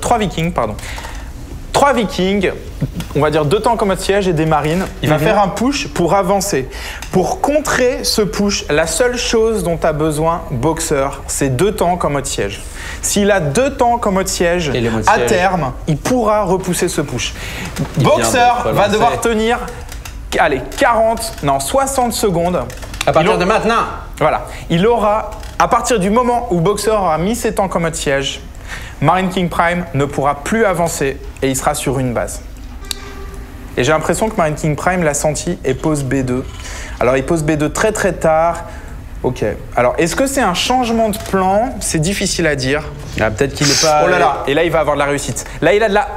3 Vikings, pardon. 3 Vikings, on va dire 2 tanks en mode siège et des marines. Il va faire un push pour avancer. Pour contrer ce push, la seule chose dont a besoin Boxer, c'est 2 tanks en mode siège. S'il a 2 tanks en mode siège, à terme, il pourra repousser ce push. Boxer va devoir tenir, allez, 60 secondes. À partir de maintenant. Voilà. Il aura, à partir du moment où Boxer aura mis ses tanks en mode siège, Marine King Prime ne pourra plus avancer et il sera sur une base. Et j'ai l'impression que Marine King Prime l'a senti et pose B2. Alors il pose B2 très tard. Ok. Alors est-ce que c'est un changement de plan? C'est difficile à dire. Ah, peut-être qu'il n'est pas... Oh là là. Et là il va avoir de la réussite. Là il a de la...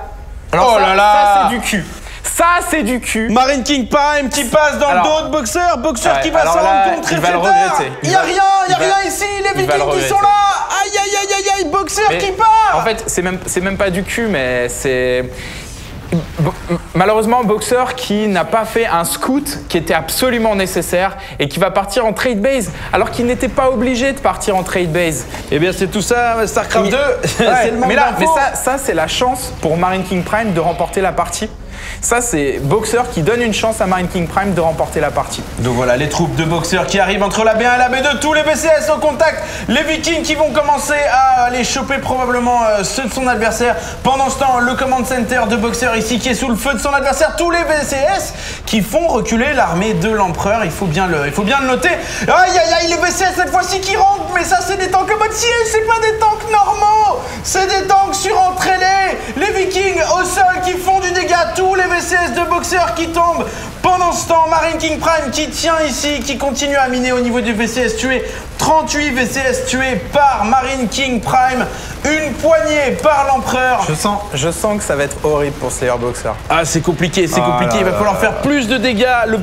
Alors, ça c'est du cul. Ça, c'est du cul. Marine King Prime qui passe dans le dos de Boxer. Boxer qui va s'en rendre compte très tard. Il n'y a rien ici. Les Vikings qui sont là. Aïe, Boxer qui part. En fait, c'est même pas du cul, mais c'est... Malheureusement, Boxer qui n'a pas fait un scout qui était absolument nécessaire et qui va partir en trade base alors qu'il n'était pas obligé de partir en trade base. Eh bien, c'est tout ça, StarCraft 2. C'est le manque d'infos. Mais ça c'est la chance pour Marine King Prime de remporter la partie. Ça, c'est Boxer qui donne une chance à Marine King Prime de remporter la partie. Donc voilà, les troupes de Boxer qui arrivent entre la B1 et la B2, tous les BCS au contact, les Vikings qui vont commencer à les choper probablement ceux de son adversaire. Pendant ce temps, le command center de Boxer ici qui est sous le feu de son adversaire, tous les BCS qui font reculer l'armée de l'empereur, il faut bien le noter. Aïe, les BCS cette fois-ci qui rentrent, mais ça c'est des tanks en mode siège, c'est pas des tanks normaux, c'est des tanks surentraînés. Les Vikings au sol qui font du dégât, tous les VCS de Boxer qui tombent. Pendant ce temps, Marine King Prime qui tient ici, qui continue à miner au niveau du VCS tué. 38 VCS tués par Marine King Prime. Une poignée par l'empereur. Je sens que ça va être horrible pour Slayer Boxer. Ah, c'est compliqué, Il va falloir faire plus de dégâts, le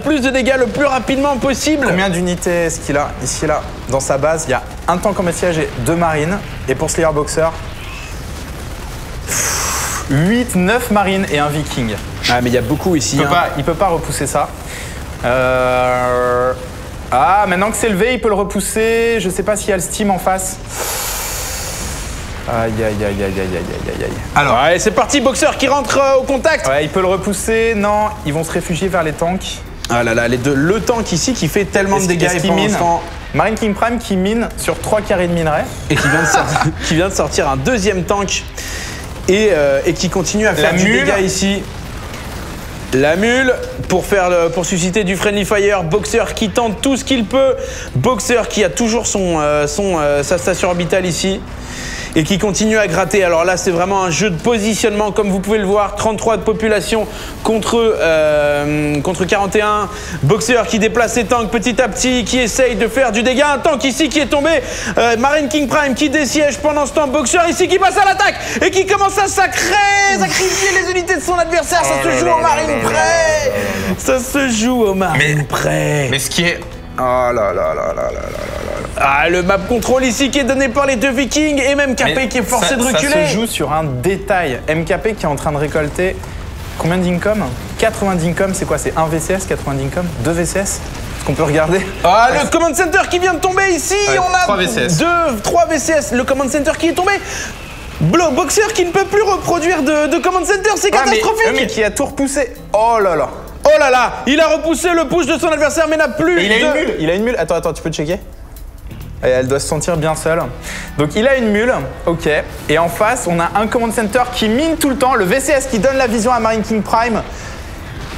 plus rapidement possible. Combien d'unités est-ce qu'il a? Ici, là, dans sa base, il y a un tank en mode siège et 2 marines. Et pour Slayer Boxer, 8, 9 marines et un viking. Ah, mais il y a beaucoup ici. Il peut pas repousser ça. Ah, maintenant que c'est levé, il peut le repousser. Je sais pas s'il y a le Steam en face. Aïe. Alors, allez, c'est parti, Boxer qui rentre au contact. Ouais, il peut le repousser. Non, ils vont se réfugier vers les tanks. Ah là là, les deux. Le tank ici qui fait tellement de dégâts qui mine. Marine King Prime qui mine sur 3 carrés de minerai. Et qui vient de sortir un deuxième tank et qui continue à faire du dégât ici. La mule pour susciter du friendly fire. Boxer qui tente tout ce qu'il peut. Boxer qui a toujours sa station orbitale ici. Et qui continue à gratter. Alors là, c'est vraiment un jeu de positionnement, comme vous pouvez le voir. 33 de population contre 41. Boxer qui déplace ses tanks petit à petit, qui essaye de faire du dégât. Un tank ici qui est tombé. Marine King Prime qui désiège pendant ce temps. Boxer ici qui passe à l'attaque et qui commence à sacrifier les unités de son adversaire. Ça se joue au Marine près. Ça se joue au Marine près. Mais ce qui est... Oh là là là là là là là. Ah, le map control ici qui est donné par les deux Vikings et même MKP qui est forcé de reculer. Ça se joue sur un détail. MKP qui est en train de récolter combien d'income? 80 d'income, c'est quoi? C'est 1 VCS, 80 d'income? 2 VCS? Est-ce qu'on peut regarder? Ah, le command center qui vient de tomber ici. Ouais, on a 3 3 VCS. Le command center qui est tombé. Boxer qui ne peut plus reproduire de command center, c'est catastrophique. Mais qui a tout repoussé. Oh là là. Oh là là, il a repoussé le push de son adversaire mais n'a plus. Il a une mule. Attends, tu peux checker? Et elle doit se sentir bien seule. Donc il a une mule, ok. Et en face, on a un command center qui mine tout le temps. Le VCS qui donne la vision à Marine King Prime.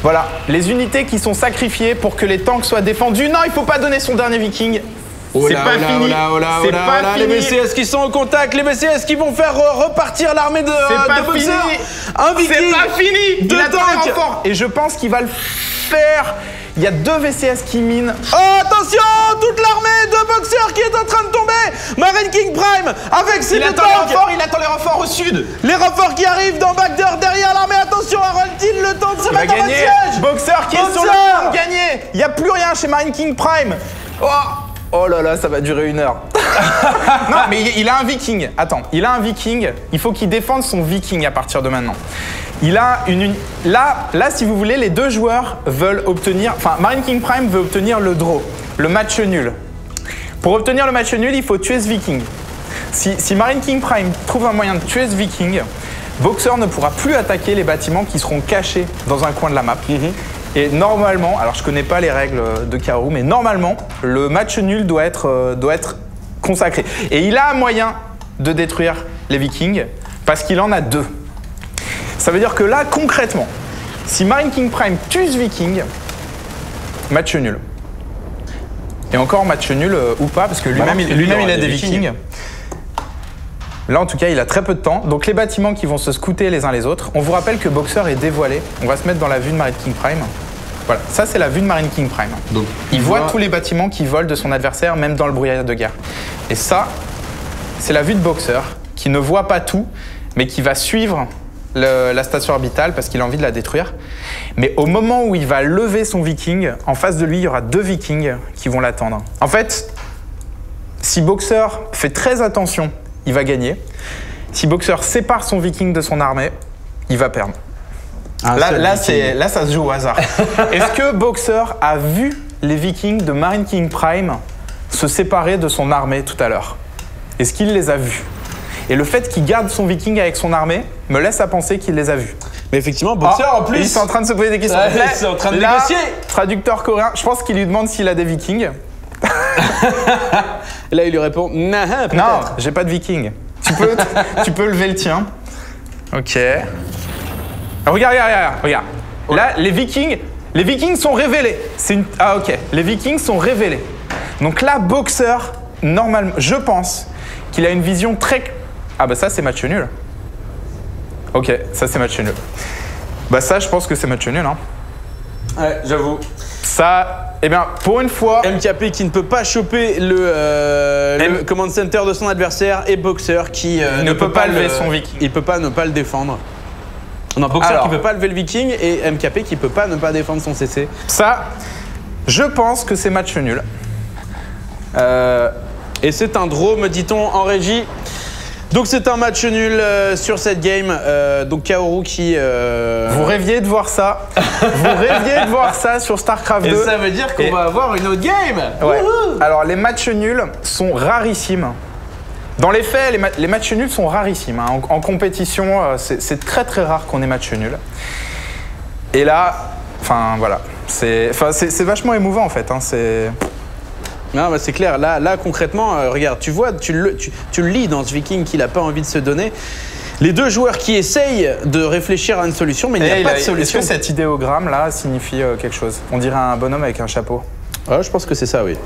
Voilà, les unités qui sont sacrifiées pour que les tanks soient défendus. Non, il faut pas donner son dernier Viking. C'est pas fini. C'est pas fini. Les VCS qui sont au contact, les VCS qui vont faire repartir l'armée de Boxer. Un Viking. C'est pas fini. Deux tanks. Et je pense qu'il va le faire. Il y a 2 VCS qui minent. Oh, attention, toute l'armée de Boxer qui est en train de tomber. Marine King Prime avec ses deux tanks. Il attend les renforts au sud. Les renforts qui arrivent dans backdoor derrière l'armée. Attention, Harold le temps de se mettre en mode siège. Boxer qui est sur le point de gagner. Il n'y a plus rien chez Marine King Prime. Oh là là, ça va durer 1 heure. Non, mais il a un Viking. Attends, il a un Viking. Il faut qu'il défende son Viking à partir de maintenant. Il a Là, si vous voulez, les deux joueurs veulent obtenir... Enfin, Marine King Prime veut obtenir le draw, le match nul. Pour obtenir le match nul, il faut tuer ce Viking. Si Marine King Prime trouve un moyen de tuer ce Viking, Boxer ne pourra plus attaquer les bâtiments qui seront cachés dans un coin de la map. Et normalement, alors je connais pas les règles de Kaoru, mais normalement, le match nul doit être consacré. Et il a un moyen de détruire les Vikings parce qu'il en a 2. Ça veut dire que là, concrètement, si Marine King Prime tue ce Viking, match nul. Et encore match nul ou pas, parce que lui-même il a des Vikings. Là, en tout cas, il a très peu de temps. Donc les bâtiments qui vont se scouter les uns les autres. On vous rappelle que Boxer est dévoilé. On va se mettre dans la vue de Marine King Prime. Voilà, ça c'est la vue de Marine King Prime. Donc, il voit tous les bâtiments qui volent de son adversaire, même dans le brouillard de guerre. Et ça, c'est la vue de Boxer, qui ne voit pas tout, mais qui va suivre la station orbitale parce qu'il a envie de la détruire. Mais au moment où il va lever son Viking, en face de lui, il y aura 2 Vikings qui vont l'attendre. En fait, si Boxer fait très attention, il va gagner. Si Boxer sépare son Viking de son armée, il va perdre. Là, ça se joue au hasard. Est-ce que Boxer a vu les Vikings de Marine King Prime se séparer de son armée tout à l'heure? Est-ce qu'il les a vus? Et le fait qu'il garde son Viking avec son armée me laisse à penser qu'il les a vus. Mais effectivement, Boxer en plus... Ils sont en train de se poser des questions. Ouais, ils sont en train de négocier. Traducteur coréen, je pense qu'il lui demande s'il a des Vikings. Et là, il lui répond non, peut-être. Non, j'ai pas de Viking. Tu peux lever le tien. Ok. Regarde. Là, les Vikings sont révélés. Ah ok, les Vikings sont révélés. Donc là, Boxer, normalement, je pense qu'il a une vision très... Ah bah ça, c'est match nul. Ok, ça c'est match nul. Bah ça, je pense que c'est match nul. Hein. Ouais, j'avoue. Ça, eh bien, pour une fois... MKP qui ne peut pas choper le command center de son adversaire et Boxer qui ne peut pas lever son Viking. Il peut pas ne pas le défendre. On a Boxer qui peut pas lever le Viking et MKP qui peut pas ne pas défendre son CC. Ça, je pense que c'est match nul. Et c'est un draw, me dit-on en régie. Donc c'est un match nul sur cette game. Donc Kaoru qui... Vous rêviez de voir ça. Vous rêviez de voir ça sur StarCraft 2. Et ça veut dire qu'on va avoir une autre game. Ouais. Alors les matchs nuls sont rarissimes. Dans les faits, les matchs nuls sont rarissimes. Hein. En compétition, c'est très très rare qu'on ait match nul. Et là, enfin voilà. C'est vachement émouvant en fait. Hein, Non, bah c'est clair. Là concrètement, regarde, tu vois, tu le lis dans ce Viking qu'il n'a pas envie de se donner. Les deux joueurs qui essayent de réfléchir à une solution, mais il n'y a pas de solution. Est-ce que cet idéogramme là signifie quelque chose? On dirait un bonhomme avec un chapeau. Ah, je pense que c'est ça, oui.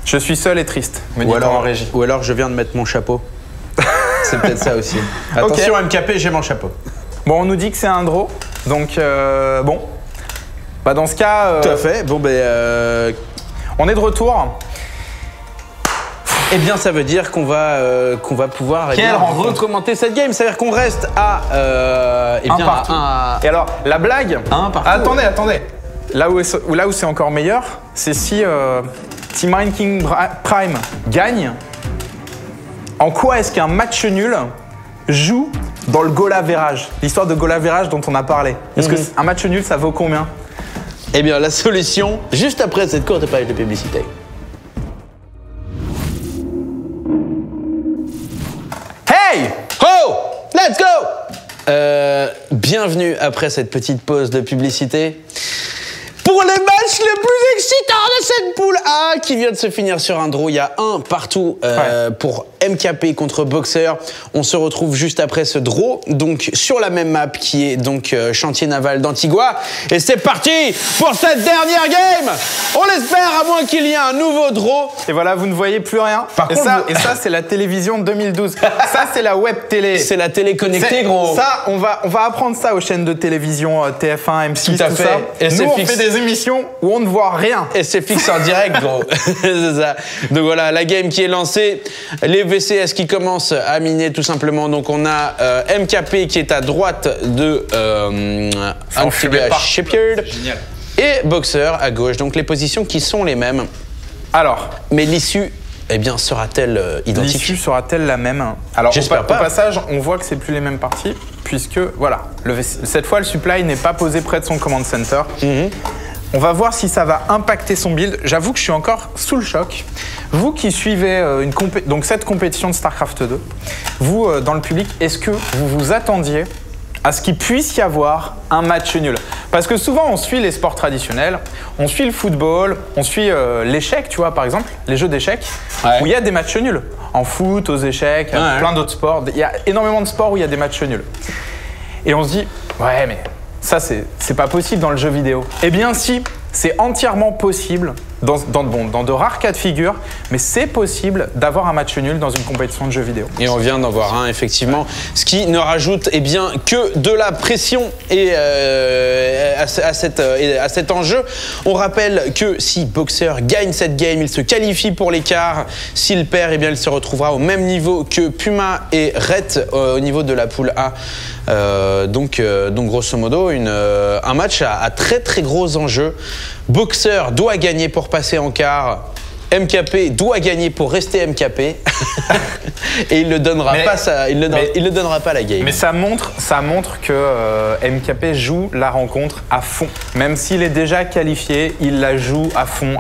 Je suis seul et triste, me dit-on en régie. Ou alors je viens de mettre mon chapeau. C'est peut-être ça aussi. Attention, okay. MKP, j'ai mon chapeau. Bon, on nous dit que c'est un draw, donc bon. Bah dans ce cas. Tout à fait. Bon, on est de retour. Eh bien, ça veut dire qu'on va pouvoir recommenter cette game. Ça veut dire qu'on reste à un partout. Et alors, la blague. Attendez. Là où c'est encore meilleur, c'est si Team Ranking Prime gagne. En quoi est-ce qu'un match nul joue dans le goal average? L'histoire de goal average dont on a parlé. Est-ce qu'un match nul, ça vaut combien? Eh bien, la solution, juste après cette courte page de publicité. Hey! Oh! Let's go! Bienvenue après cette petite pause de publicité. Pour les matchs les plus excitants de cette poule A qui vient de se finir sur un draw, il y a un partout pour MKP contre Boxer. On se retrouve juste après ce draw, donc sur la même map qui est donc chantier naval d'Antigua. Et c'est parti pour cette dernière game. On l'espère, à moins qu'il y ait un nouveau draw. Et voilà, vous ne voyez plus rien. Et ça, c'est la télévision de 2012. Ça, c'est la web télé. C'est la télé connectée, gros. Ça, on va apprendre ça aux chaînes de télévision TF1, M6, tout à fait. Ça. Et nous, on fait des émissions où on ne voit rien. Et c'est fixe en direct, gros. C'est ça. Donc voilà, la game qui est lancée. Les VCS qui commencent à miner tout simplement. Donc on a MKP qui est à droite de Antigua Shipyard. Génial. Et Boxer à gauche. Donc les positions qui sont les mêmes. Alors, mais l'issue, eh bien, sera-t-elle identique? L'issue sera-t-elle la même? Alors, au passage, on voit que c'est plus les mêmes parties, puisque, voilà, cette fois, le supply n'est pas posé près de son command center. On va voir si ça va impacter son build. J'avoue que je suis encore sous le choc. Vous qui suivez donc cette compétition de StarCraft 2, vous, dans le public, est-ce que vous vous attendiez à ce qu'il puisse y avoir un match nul? Parce que souvent, on suit les sports traditionnels, on suit le football, on suit l'échec, tu vois, par exemple, les jeux d'échecs, où il y a des matchs nuls. En foot, aux échecs, plein d'autres sports. Il y a énormément de sports où il y a des matchs nuls. Et on se dit, ouais, mais ça, c'est pas possible dans le jeu vidéo. Eh bien, si, c'est entièrement possible dans de rares cas de figure, mais c'est possible d'avoir un match nul dans une compétition de jeux vidéo. Et on vient d'en voir un, effectivement, ce qui ne rajoute bien que de la pression et, à cet enjeu. On rappelle que si Boxer gagne cette game, il se qualifie pour l'écart. S'il perd, eh bien, il se retrouvera au même niveau que Puma et Ret au niveau de la poule A. Donc grosso modo, un match à très très gros enjeux. Boxer doit gagner pour passer en quart. MKP doit gagner pour rester MKP. Et il ne donnera pas la game. Mais ça montre que MKP joue la rencontre à fond. Même s'il est déjà qualifié, il la joue à fond.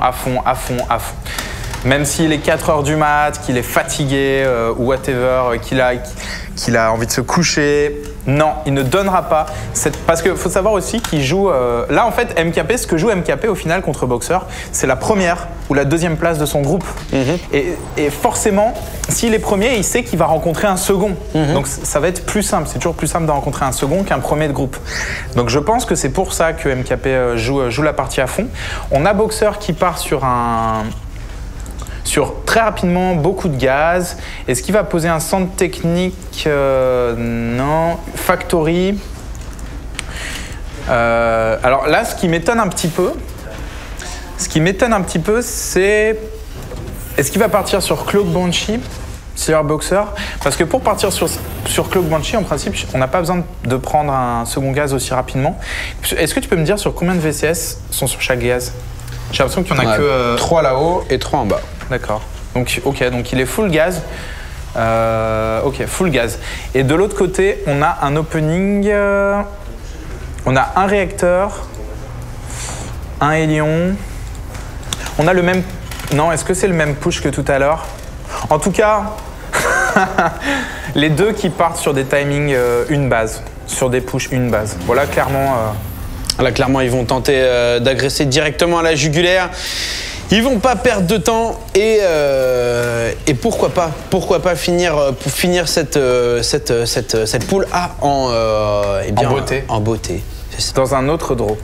Même s'il est 4 heures du mat, qu'il est fatigué ou whatever, qu'il a envie de se coucher, non, il ne donnera pas. Parce qu'il faut savoir aussi qu'il joue... là, en fait, MKP, ce que joue MKP au final contre Boxer, c'est la première ou la deuxième place de son groupe. Et forcément, s'il est premier, il sait qu'il va rencontrer un second. Donc ça va être plus simple. C'est toujours plus simple de rencontrer un second qu'un premier de groupe. Donc je pense que c'est pour ça que MKP joue la partie à fond. On a Boxer qui part sur très rapidement beaucoup de gaz. Est-ce qu'il va poser un centre technique? Non. Factory. Alors là, ce qui m'étonne un petit peu, c'est est-ce qu'il va partir sur Cloak Banshee, sur Boxer? Parce que pour partir sur Cloak Banshee, en principe, on n'a pas besoin de prendre un second gaz aussi rapidement. Est-ce que tu peux me dire sur combien de VCS sont sur chaque gaz? J'ai l'impression qu'il n'y en a que 3 là-haut et 3 en bas. D'accord. Donc, donc il est full gaz. Ok, full gaz. Et de l'autre côté, on a un opening. On a un réacteur, un hélion. On a le même. Non, est-ce que c'est le même push que tout à l'heure? En tout cas, les deux qui partent sur des timings une base, sur des push une base. Voilà clairement. Là, clairement, ils vont tenter d'agresser directement à la jugulaire. Ils vont pas perdre de temps et pourquoi pas finir cette poule A en beauté. Dans un autre draw.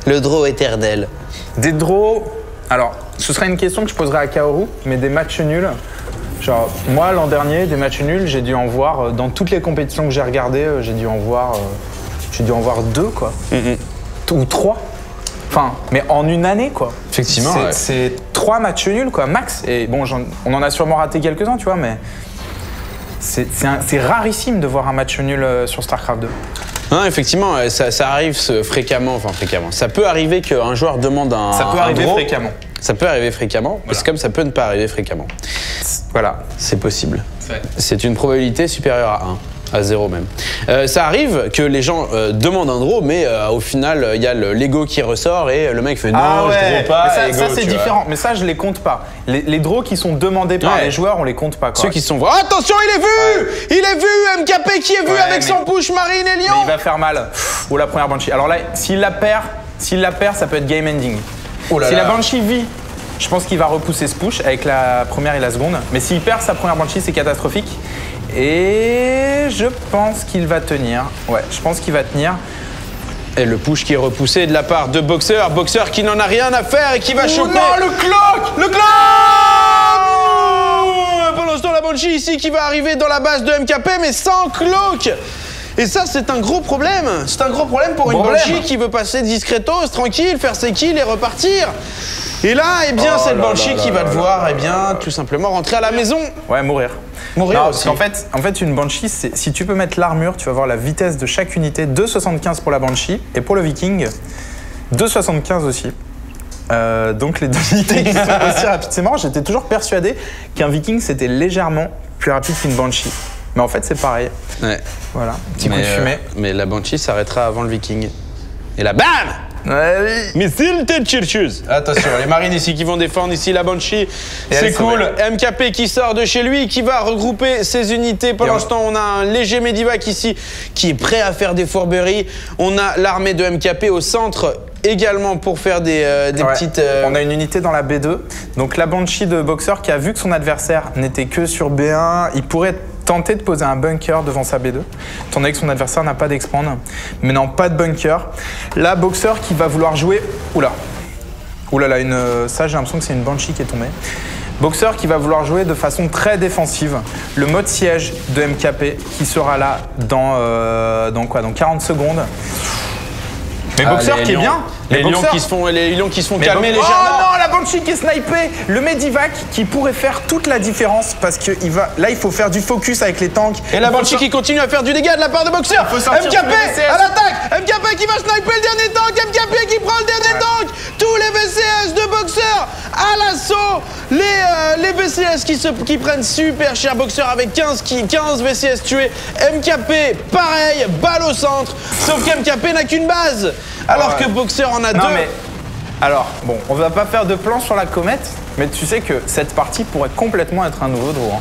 Le draw éternel. Des draws. Alors, ce serait une question que je poserais à Kaoru, mais des matchs nuls. Genre, moi, l'an dernier, des matchs nuls, j'ai dû en voir, dans toutes les compétitions que j'ai regardées, j'ai dû en voir 2, quoi. Ou 3. Enfin, mais en une année, quoi. Effectivement, c'est 3 matchs nuls, quoi, max. Et bon, on en a sûrement raté quelques-uns, tu vois, mais c'est rarissime de voir un match nul sur StarCraft 2. Non, effectivement, ça arrive fréquemment. Ça peut arriver qu'un joueur demande un Ça peut arriver fréquemment. Ça peut arriver fréquemment, mais c'est comme ça peut ne pas arriver fréquemment. Voilà. C'est possible. C'est une probabilité supérieure à 1. À 0 même. Ça arrive que les gens demandent un draw, mais au final, il y a l'ego qui ressort et le mec fait non, je draw pas. Mais ça c'est différent. Mais ça, je les compte pas. Les draws qui sont demandés par les joueurs, on les compte pas. Quoi. Ceux qui sont oh, attention, il est vu. Il est vu, MKP qui est vu avec son push Marine et Lyon. Mais il va faire mal. Oh, la première Banshee. Alors là, s'il la perd, ça peut être game ending. Oh là si là. la Banshee vit, je pense qu'il va repousser ce push avec la première et la seconde. Mais s'il perd sa première Banshee, c'est catastrophique. Et je pense qu'il va tenir. Ouais, je pense qu'il va tenir. Et le push qui est repoussé de la part de Boxer. Boxer qui n'en a rien à faire et qui va choper. Non, le clock. Le clock. Pendant ce temps, la Banshee ici qui va arriver dans la base de MKP, mais sans cloak. Et ça, c'est un gros problème. C'est un gros problème pour une Banshee qui veut passer discretos, tranquille, faire ses kills et repartir. Et là, eh bien, cette Banshee qui va devoir, eh bien, tout simplement rentrer à la maison. Ouais, mourir. Mourir non, aussi. Parce qu'en fait, une Banshee, si tu peux mettre l'armure, tu vas voir la vitesse de chaque unité. 2,75 pour la Banshee et pour le Viking, 2,75 aussi. Donc les deux unités qui sont aussi rapides. C'est marrant, j'étais toujours persuadé qu'un Viking, c'était légèrement plus rapide qu'une Banshee. Mais en fait, c'est pareil. Ouais. Voilà, petit coup de fumée. Mais la Banshee s'arrêtera avant le Viking. Et là, bam! Ouais, Missile tête chercheuse. Attention, les marines ici qui vont défendre ici la Banshee. C'est cool. MKP qui sort de chez lui, qui va regrouper ses unités. Pendant ce temps, on a un léger Medivac ici qui est prêt à faire des fourberies. On a l'armée de MKP au centre également pour faire des petites... On a une unité dans la B2. Donc la Banshee de Boxer qui a vu que son adversaire n'était que sur B1, il pourrait tenter de poser un bunker devant sa B2, étant donné que son adversaire n'a pas d'expand. Mais non, pas de bunker. Là, Boxer qui va vouloir jouer... Oula, ça j'ai l'impression que c'est une Banshee qui est tombée. Boxer qui va vouloir jouer de façon très défensive. Le mode siège de MKP qui sera là dans 40 secondes. Mais Boxer qui est bien. Les lions qui se font calmer légèrement. Oh non, la Banshee qui est snipée. Le Medivac qui pourrait faire toute la différence parce que là, il faut faire du focus avec les tanks. Et la Banshee qui continue à faire du dégât de la part de Boxer. MKP à l'attaque. MKP qui va sniper le dernier tank. MKP qui prend le dernier tank. Tous les VCS de Boxer à l'assaut. Les VCS qui prennent super cher. Boxer avec 15 VCS tués. MKP, pareil, balle au centre. Sauf qu'MKP n'a qu'une base. Alors que Boxer en a deux. Mais... Alors, bon, on va pas faire de plan sur la comète, mais tu sais que cette partie pourrait complètement être un nouveau draw.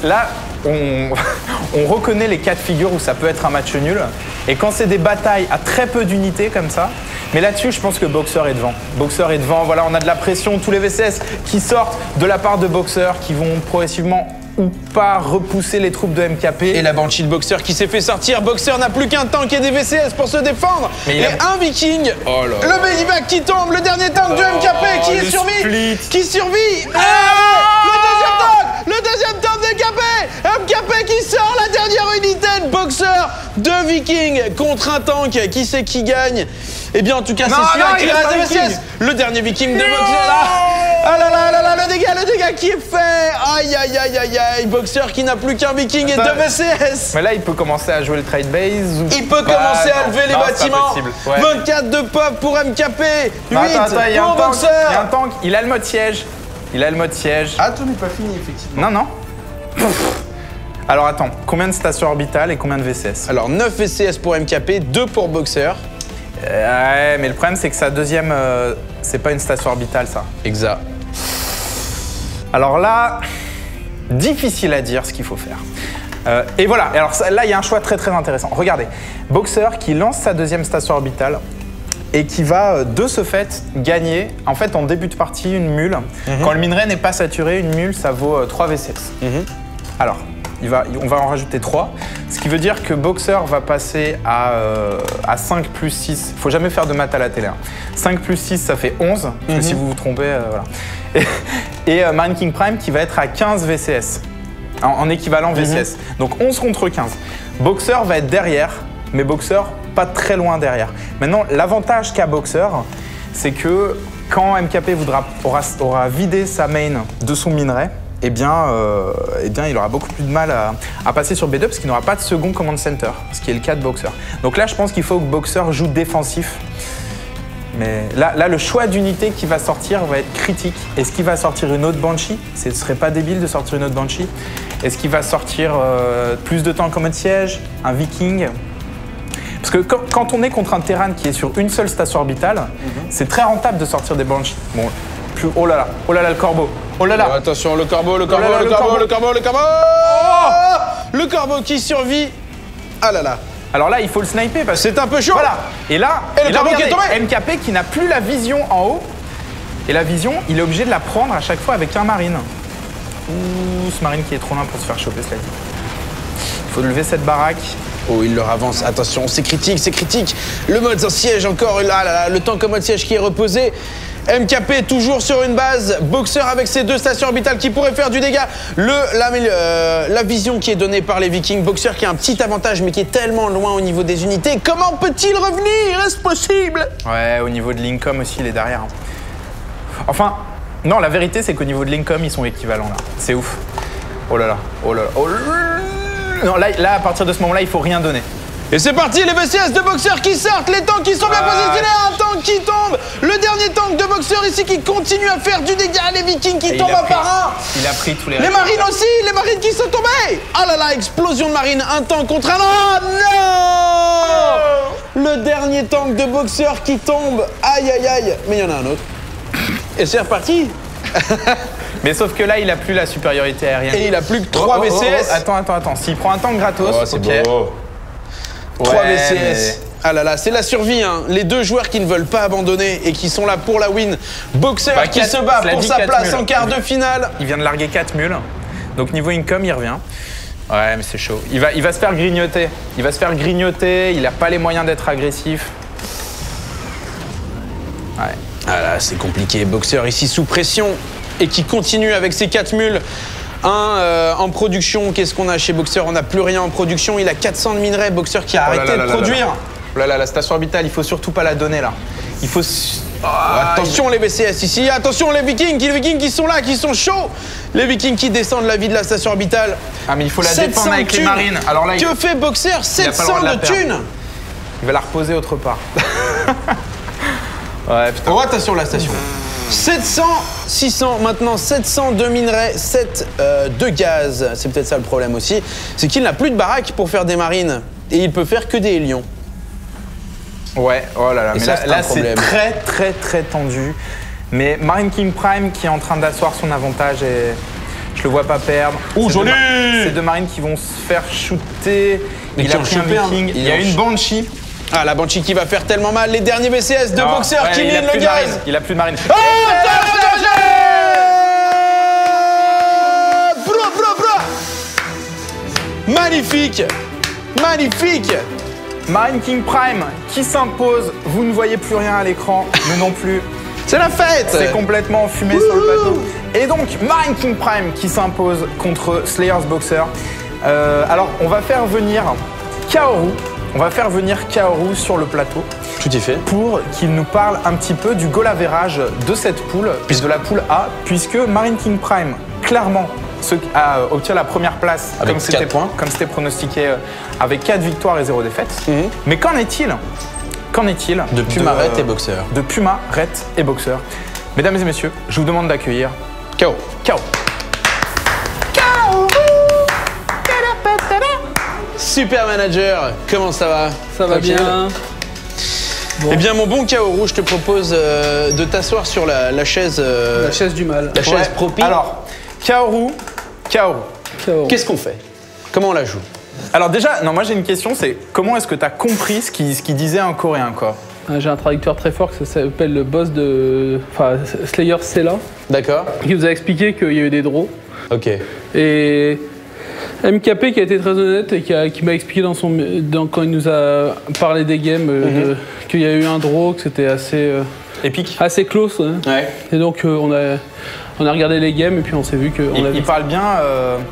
Là, on reconnaît les cas de figure où ça peut être un match nul. Et quand c'est des batailles à très peu d'unités comme ça, mais là-dessus, je pense que Boxer est devant. Boxer est devant, voilà, on a de la pression. Tous les VCS qui sortent de la part de Boxer, qui vont progressivement ou pas repousser les troupes de MKP. Et la Banshee de Boxer qui s'est fait sortir. Boxer n'a plus qu'un tank et des VCS pour se défendre. Un Viking. Oh là. Le Medivac qui tombe. Le dernier tank de MKP qui est survit. Qui survit. Le deuxième tank de MKP. MKP qui sort la dernière unité de Boxer. Deux Vikings contre un tank. Qui c'est qui gagne? Eh bien, en tout cas, c'est celui-là qui reste des VCS. Le dernier Viking de Boxer là. Ah là, le dégât qui est fait. Aïe. Boxer qui n'a plus qu'un Viking et deux VCS. Mais là, il peut commencer à jouer le trade base. Il peut commencer à lever les bâtiments. 24 de pop pour MKP. 8 pour Boxer. Il y a un tank, il a le mode siège. Ah, tout n'est pas fini, effectivement. Non. Alors attends, combien de stations orbitales et combien de VCS? Alors 9 VCS pour MKP, 2 pour Boxer. Ouais, mais le problème c'est que sa deuxième, c'est pas une station orbitale ça. Exact. Alors là, difficile à dire ce qu'il faut faire. Et voilà, alors là il y a un choix très très intéressant. Regardez, Boxer qui lance sa deuxième station orbitale et qui va de ce fait gagner en fait en début de partie une mule. Quand le minerai n'est pas saturé, une mule ça vaut 3 VCS. Alors, on va en rajouter 3, ce qui veut dire que Boxer va passer à 5 plus 6. Il faut jamais faire de maths à la télé. 5 plus 6, ça fait 11, parce que si vous vous trompez, voilà. Et Marine King Prime qui va être à 15 VCS, en équivalent VCS. Donc 11 contre 15. Boxer va être derrière, mais Boxer pas très loin derrière. Maintenant, l'avantage qu'a Boxer, c'est que quand MKP aura vidé sa main de son minerai, eh bien, il aura beaucoup plus de mal à passer sur B2 parce qu'il n'aura pas de second command center, ce qui est le cas de Boxer. Donc là, je pense qu'il faut que Boxer joue défensif. Mais là, le choix d'unité qui va sortir va être critique. Est-ce qu'il va sortir une autre Banshee? Ce serait pas débile de sortir une autre Banshee. Est-ce qu'il va sortir plus de temps en commode siège, un Viking? Parce que quand on est contre un Terran qui est sur une seule station orbitale, c'est très rentable de sortir des Banshees. Bon, oh là là, le corbeau. Oh là là. Oh, attention, le corbeau, le corbeau, le corbeau. Le corbeau qui survit. Ah là là. Alors là, il faut le sniper parce que c'est un peu chaud. Voilà. Et là, le corbeau qui est tombé. MKP qui n'a plus la vision en haut. Et la vision, il est obligé de la prendre à chaque fois avec un marine. Ouh, ce marine qui est trop loin pour se faire choper, cela dit. Il faut lever cette baraque. Oh, il leur avance. Attention, c'est critique, c'est critique. Le mode en siège encore. Là, le tank en mode siège qui est reposé. MKP toujours sur une base. Boxer avec ses 2 stations orbitales qui pourraient faire du dégât. La vision qui est donnée par les Vikings. Boxer qui a un petit avantage mais qui est tellement loin au niveau des unités. Comment peut-il revenir? Est-ce possible? Ouais, au niveau de l'Incom aussi, il est derrière. Enfin, non, la vérité c'est qu'au niveau de l'Incom, ils sont équivalents là. C'est ouf. Oh là là, oh là là, oh là là. Non, là, à partir de ce moment-là, il faut rien donner. Et c'est parti, les VCS de Boxer qui sortent, les tanks qui sont bien positionnés, un tank qui tombe, le dernier tank de Boxer ici qui continue à faire du dégât, les Vikings qui tombent un par un. Il a pris tous les marines aussi, les marines qui sont tombées. Ah là là, explosion de marine, un tank contre un autre. Non, le dernier tank de Boxer qui tombe, aïe aïe aïe, mais il y en a un autre. Et c'est reparti. Mais sauf que là, il a plus la supériorité aérienne. Et il a plus que 3 VCS. Attends, s'il prend un tank gratos, c'est beau. 3 VCS. Mais... Ah là là, c'est la survie, hein. Les 2 joueurs qui ne veulent pas abandonner et qui sont là pour la win. Boxer qui se bat pour sa place en quart de finale. Il vient de larguer 4 mules. Donc niveau income, il revient. Ouais, mais c'est chaud. Il va se faire grignoter. Il n'a pas les moyens d'être agressif. Ouais. Ah là, c'est compliqué. Boxer ici sous pression et qui continue avec ses 4 mules. En production, qu'est-ce qu'on a chez Boxer? On n'a plus rien en production. Il a 400 de minerais. Boxer qui a arrêté de produire. Oh là là, la station orbitale, il faut surtout pas la donner là. Il faut... attention les VCS ici. Attention les Vikings qui sont là, qui sont chauds. Les Vikings qui descendent la vie de la station orbitale. Ah mais il faut la défendre avec les marines. Alors là, que fait Boxer? 700 de thunes. Il va la reposer autre part. Ouais, putain. Oh, attention la station. 700, 600, maintenant 700 de minerais, 7 de gaz. C'est peut-être ça le problème aussi. C'est qu'il n'a plus de baraque pour faire des marines. Et il peut faire que des hélions. Ouais, oh là là. Et mais ça, là c'est très tendu. Mais Marine King Prime qui est en train d'asseoir son avantage et je le vois pas perdre. Oh joli! C'est 2 marines qui vont se faire shooter. Il a pris un Viking. Il y a une Banshee. Ah, la Banshee qui va faire tellement mal. Les derniers BCS de Boxer qui mine le gaz. Il a plus de marine. Oh, magnifique. Magnifique. Marine King Prime qui s'impose. Vous ne voyez plus rien à l'écran, nous non plus. C'est la fête. C'est complètement fumé sur le plateau. Et donc, Marine King Prime qui s'impose contre Slayers Boxer. Alors, on va faire venir Kaoru. On va faire venir Kaoru sur le plateau. Tout est fait. Pour qu'il nous parle un petit peu du goal average de cette poule, de la poule A, puisque Marine King Prime, clairement, obtient la première place, avec 4 points. Comme c'était pronostiqué, avec 4 victoires et 0 défaites. Mais qu'en est-il de Puma, Red et Boxer? De Puma, Red et Boxer. Mesdames et messieurs, je vous demande d'accueillir Kaoru. Super manager, comment ça va? Ça va bien. Bon. Eh bien mon bon Kaoru, je te propose de t'asseoir sur la chaise... la chaise du mal. La chaise propice. Alors, Kaoru. Qu'est-ce qu'on fait? Comment on la joue? Alors déjà, non, moi j'ai une question, c'est comment est-ce que tu as compris ce qu'il disait en coréen, quoi? J'ai un traducteur très fort qui s'appelle le boss de Slayer Sela, D'accord. qui nous a expliqué qu'il y avait des draws. Ok. Et MKP qui a été très honnête et qui m'a expliqué quand il nous a parlé des games qu'il y a eu un draw, que c'était assez Épique. assez close. Ouais. Et donc on a regardé les games et puis on s'est vu que Il parle bien.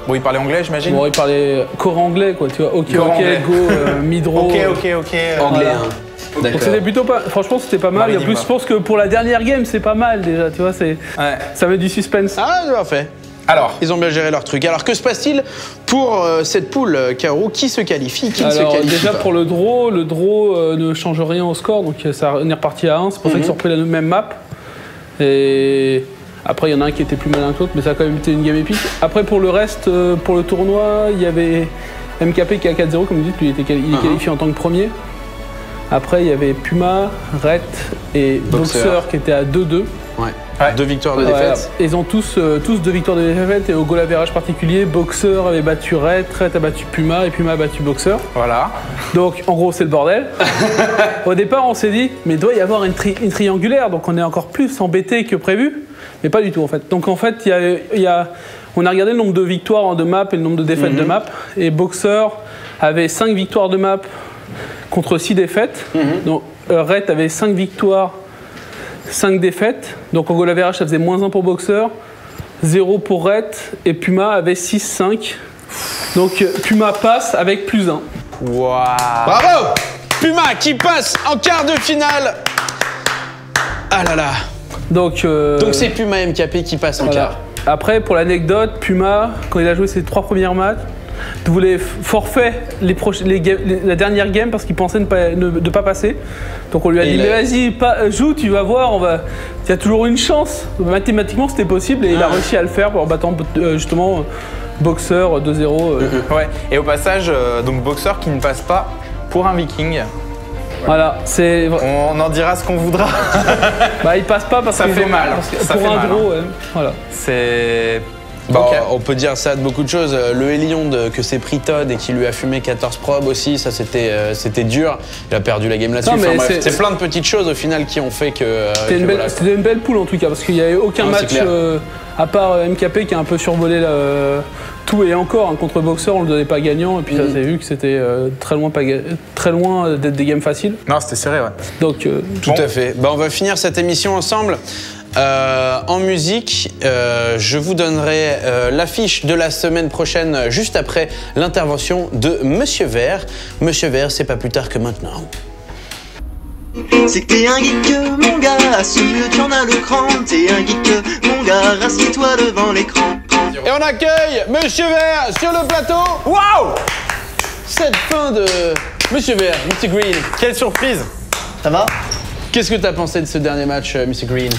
Bon, il parlait anglais, j'imagine. bon, il parlait coréen-anglais quoi, tu vois. Ok, Coréen-anglais. go, mid-draw. Ok. Anglais, Voilà. hein. Donc D'accord. c'était plutôt pas. Franchement, c'était pas mal. Et en plus, Marinimba. je pense que pour la dernière game, c'est pas mal déjà. Tu vois, Ouais. ça met du suspense. Ah, c'est parfait. Alors, Ils ont bien géré leur truc. Alors, que se passe-t-il pour cette poule, Caro? Qui se qualifie? Qui ne se Alors qualifie déjà pas pour le draw ne change rien au score, donc ça on est reparti à 1. C'est pour ça qu'ils ont repris la même map. Et après, il y en a un qui était plus malin que l'autre, mais ça a quand même été une game épique. Après, pour le reste, pour le tournoi, il y avait MKP qui est à 4-0, comme vous dites, lui il est qualifié en tant que premier. Après, il y avait Puma, Ret et Boxer qui étaient à 2-2. Ouais. Ouais. 2 victoires de Voilà. défaite. Ils ont tous 2 victoires de défaite et au goal average particulier, Boxer avait battu Ret, Ret a battu Puma et Puma a battu Boxer. voilà. Donc en gros c'est le bordel. Au départ on s'est dit mais il doit y avoir une triangulaire, donc on est encore plus embêté que prévu, mais pas du tout en fait. Donc en fait on a regardé le nombre de victoires de map et le nombre de défaites de map, et Boxer avait 5 victoires de map contre 6 défaites. Donc Red avait 5 victoires, 5 défaites. Donc en goal average ça faisait -1 pour Boxer, 0 pour Red, et Puma avait 6-5. Donc Puma passe avec +1. Waouh. Bravo! Puma qui passe en quart de finale. Ah là là. Donc c'est Puma MKP qui passe en voilà. quart. Après, pour l'anecdote, Puma, quand il a joué ses 3 premières matchs, voulait forfait la dernière game parce qu'il pensait ne pas passer. Donc on lui a dit mais vas-y, joue, tu vas voir, il y a toujours une chance. Mathématiquement c'était possible et il a réussi à le faire en battant justement Boxer 2-0. Ouais. Et au passage, donc Boxer qui ne passe pas pour un Viking. Voilà, c'est. On en dira ce qu'on voudra. Bah il passe pas parce Ça que fait mal. Ça pour fait un mal, gros, ouais. Voilà. C'est. Bah, Ok. on peut dire ça de beaucoup de choses. Le Helion que s'est pris Todd et qui lui a fumé 14 probes aussi, ça c'était dur. Il a perdu la game là-dessus. Non, mais Enfin, bref, c'est- c'est plein de petites choses au final qui ont fait que. C'était une belle poule en tout cas parce qu'il n'y a eu aucun Non, c'est match clair. à part MKP qui a un peu survolé tout et encore. Contre Boxer on le donnait pas gagnant et puis ça s'est vu que c'était très loin d'être des games faciles. Non, c'était serré, ouais. Donc Tout à fait. Bah, on va finir cette émission ensemble. En musique, je vous donnerai l'affiche de la semaine prochaine juste après l'intervention de Monsieur Vert. Monsieur Vert, c'est pas plus tard que maintenant. C'est que t'es un geek, mon gars, assume, tu en as le cran. T'es un geek, mon gars, rassis-toi devant l'écran. Et on accueille Monsieur Vert sur le plateau. Waouh! Cette fin de Monsieur Vert, Mr. Green. Quelle surprise! Ça va? Qu'est-ce que t'as pensé de ce dernier match, Mr. Green?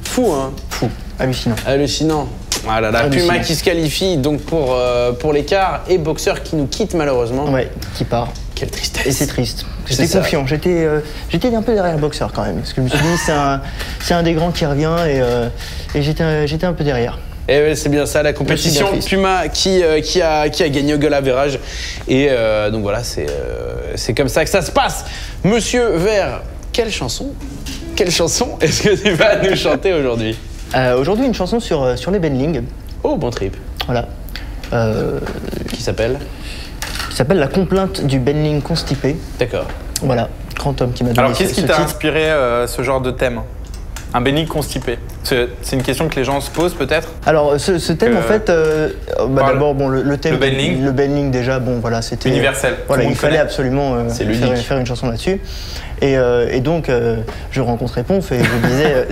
Fou, hein? Fou, hallucinant. Hallucinant. Ah là là, Hallucinant. Puma qui se qualifie donc pour l'écart et Boxer qui nous quitte malheureusement. Ouais, qui part. Quelle tristesse. Et c'est triste. C'est J'étais ça. confiant, j'étais un peu derrière Boxer quand même. Parce que je me suis dit, c'est un des grands qui revient et j'étais un peu derrière. Et ouais, c'est bien ça, la compétition. Merci, Puma qui a gagné au goal average. Et donc voilà, c'est comme ça que ça se passe. Monsieur Vert, quelle chanson est-ce que tu vas nous chanter aujourd'hui? Aujourd'hui, une chanson sur les Benling. Oh, bon trip. Voilà. Qui s'appelle? Qui s'appelle La complainte du Benling constipé. D'accord. Voilà, grand homme qui m'a donné Alors, qu'est-ce qui ce t'a titre. inspiré ce genre de thème? Un béni constipé. C'est une question que les gens se posent peut-être. Alors, ce thème, en fait, Parle. d'abord, bon, le thème. Le Benling. Le Benling, déjà, bon, voilà, c'était. Universel. Voilà, Tout le il monde fallait connaît. absolument C'est ludique. faire une chanson là-dessus. Et donc, je rencontrais Ponf et je lui disais,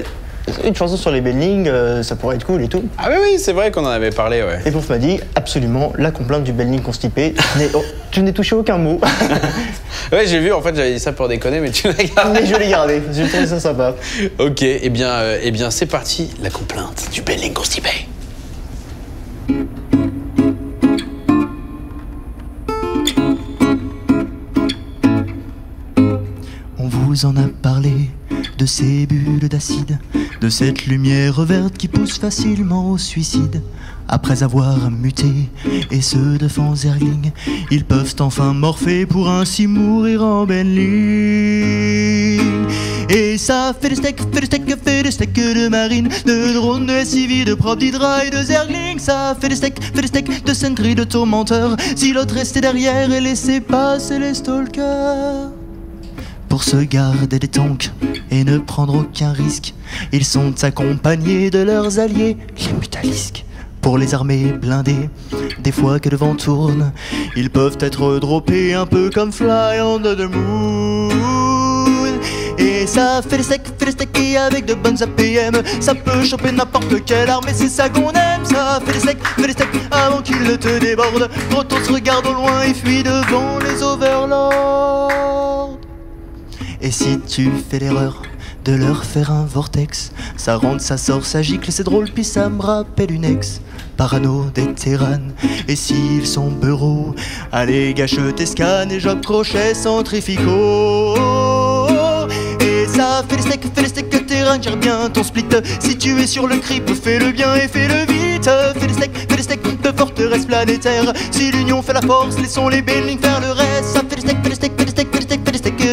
une chanson sur les Benling, ça pourrait être cool et tout. Ah oui, c'est vrai qu'on en avait parlé, ouais. Et Ponf m'a dit, absolument, la complainte du Benling constipé. Tu n'ai touché aucun mot, Ouais, j'ai vu, en fait, j'avais dit ça pour déconner, mais tu l'as gardé. mais je l'ai gardé. J'ai trouvé ça sympa. Ok, eh bien c'est parti, la complainte du Benling constipé. On vous en a parlé de ces bulles d'acide, de cette lumière verte qui pousse facilement au suicide. Après avoir muté et ceux de Fanzerling, ils peuvent enfin morpher pour ainsi mourir en belle ligne. Et ça fait des steaks, de marine, de drones, de SCV, de prop d'Hydra et de Zergling. Ça fait des steaks de Sentry, de tourmenteurs. Si l'autre restait derrière et laissait passer les stalkers. Pour se garder des tanks et ne prendre aucun risque, ils sont accompagnés de leurs alliés, les Mutalisques. Pour les armées blindées, des fois que le vent tourne, ils peuvent être droppés un peu comme Fly under the Moon. Et ça fait des steaks et avec de bonnes APM, ça peut choper n'importe quelle arme et c'est ça qu'on aime. Ça fait des steaks avant qu'ils ne te débordent, quand on se regarde au loin et fuit devant les overlords. Et si tu fais l'erreur de leur faire un vortex, ça rentre, ça sort, ça gicle, c'est drôle, puis ça me rappelle une ex. Parano des terranes, et s'ils sont bureaux, allez gâche tes scans et job crochet centrifugaux. Et ça fait des steaks, terrain, gère bien ton split. Si tu es sur le creep, fais-le bien et fais-le vite. Fais des steaks de forteresse planétaire. Si l'union fait la force, laissons les Belling faire le reste. Ça fait des steaks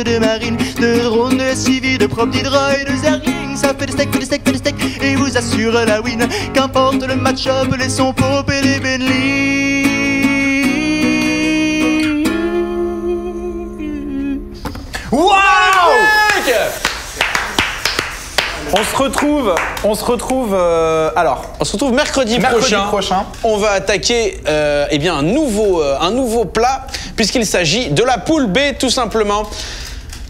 de marine, de drones, de SCV, de prop d'Hydra et de Zergling. Ça fait des steaks et vous assure la win. Qu'importe le match-up, laissons popper les Bentley. Waouh! On se retrouve mercredi prochain. On va attaquer un nouveau plat, puisqu'il s'agit de la poule B, tout simplement.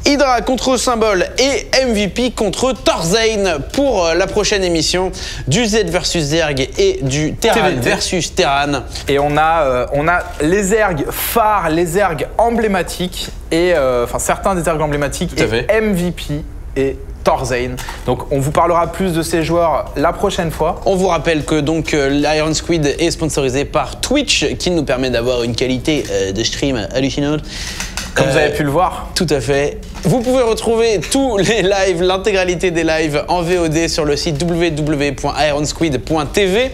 Hydra contre Symbol et MVP contre Thorzane pour la prochaine émission du Z versus Zerg et du Terran versus Terran. Et on a les Zerg phares, les Zerg emblématiques et certains des Zerg emblématiques et MVP et Thorzane. Donc on vous parlera plus de ces joueurs la prochaine fois. On vous rappelle que donc l'Iron Squid est sponsorisé par Twitch, qui nous permet d'avoir une qualité de stream hallucinante. Comme vous avez pu le voir. Tout à fait. Vous pouvez retrouver tous les lives, l'intégralité des lives en VOD sur le site www.ironsquid.tv.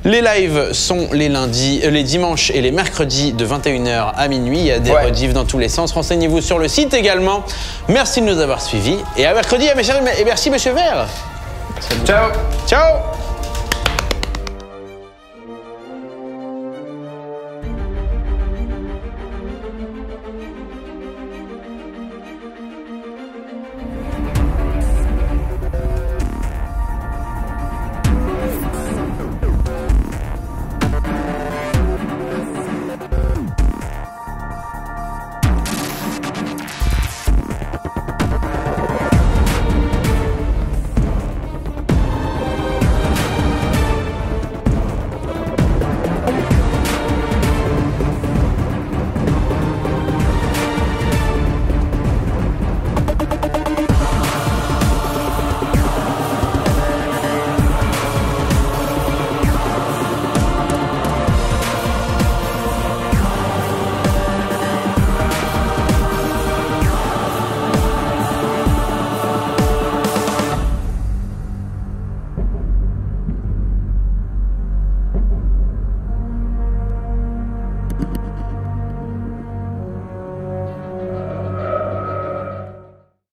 Les lives sont les dimanches et les mercredis de 21h à minuit. Il y a des rediffs dans tous les sens. Renseignez-vous sur le site également. Merci de nous avoir suivis. Et à mercredi, et merci Monsieur Vert. Ciao. Ciao.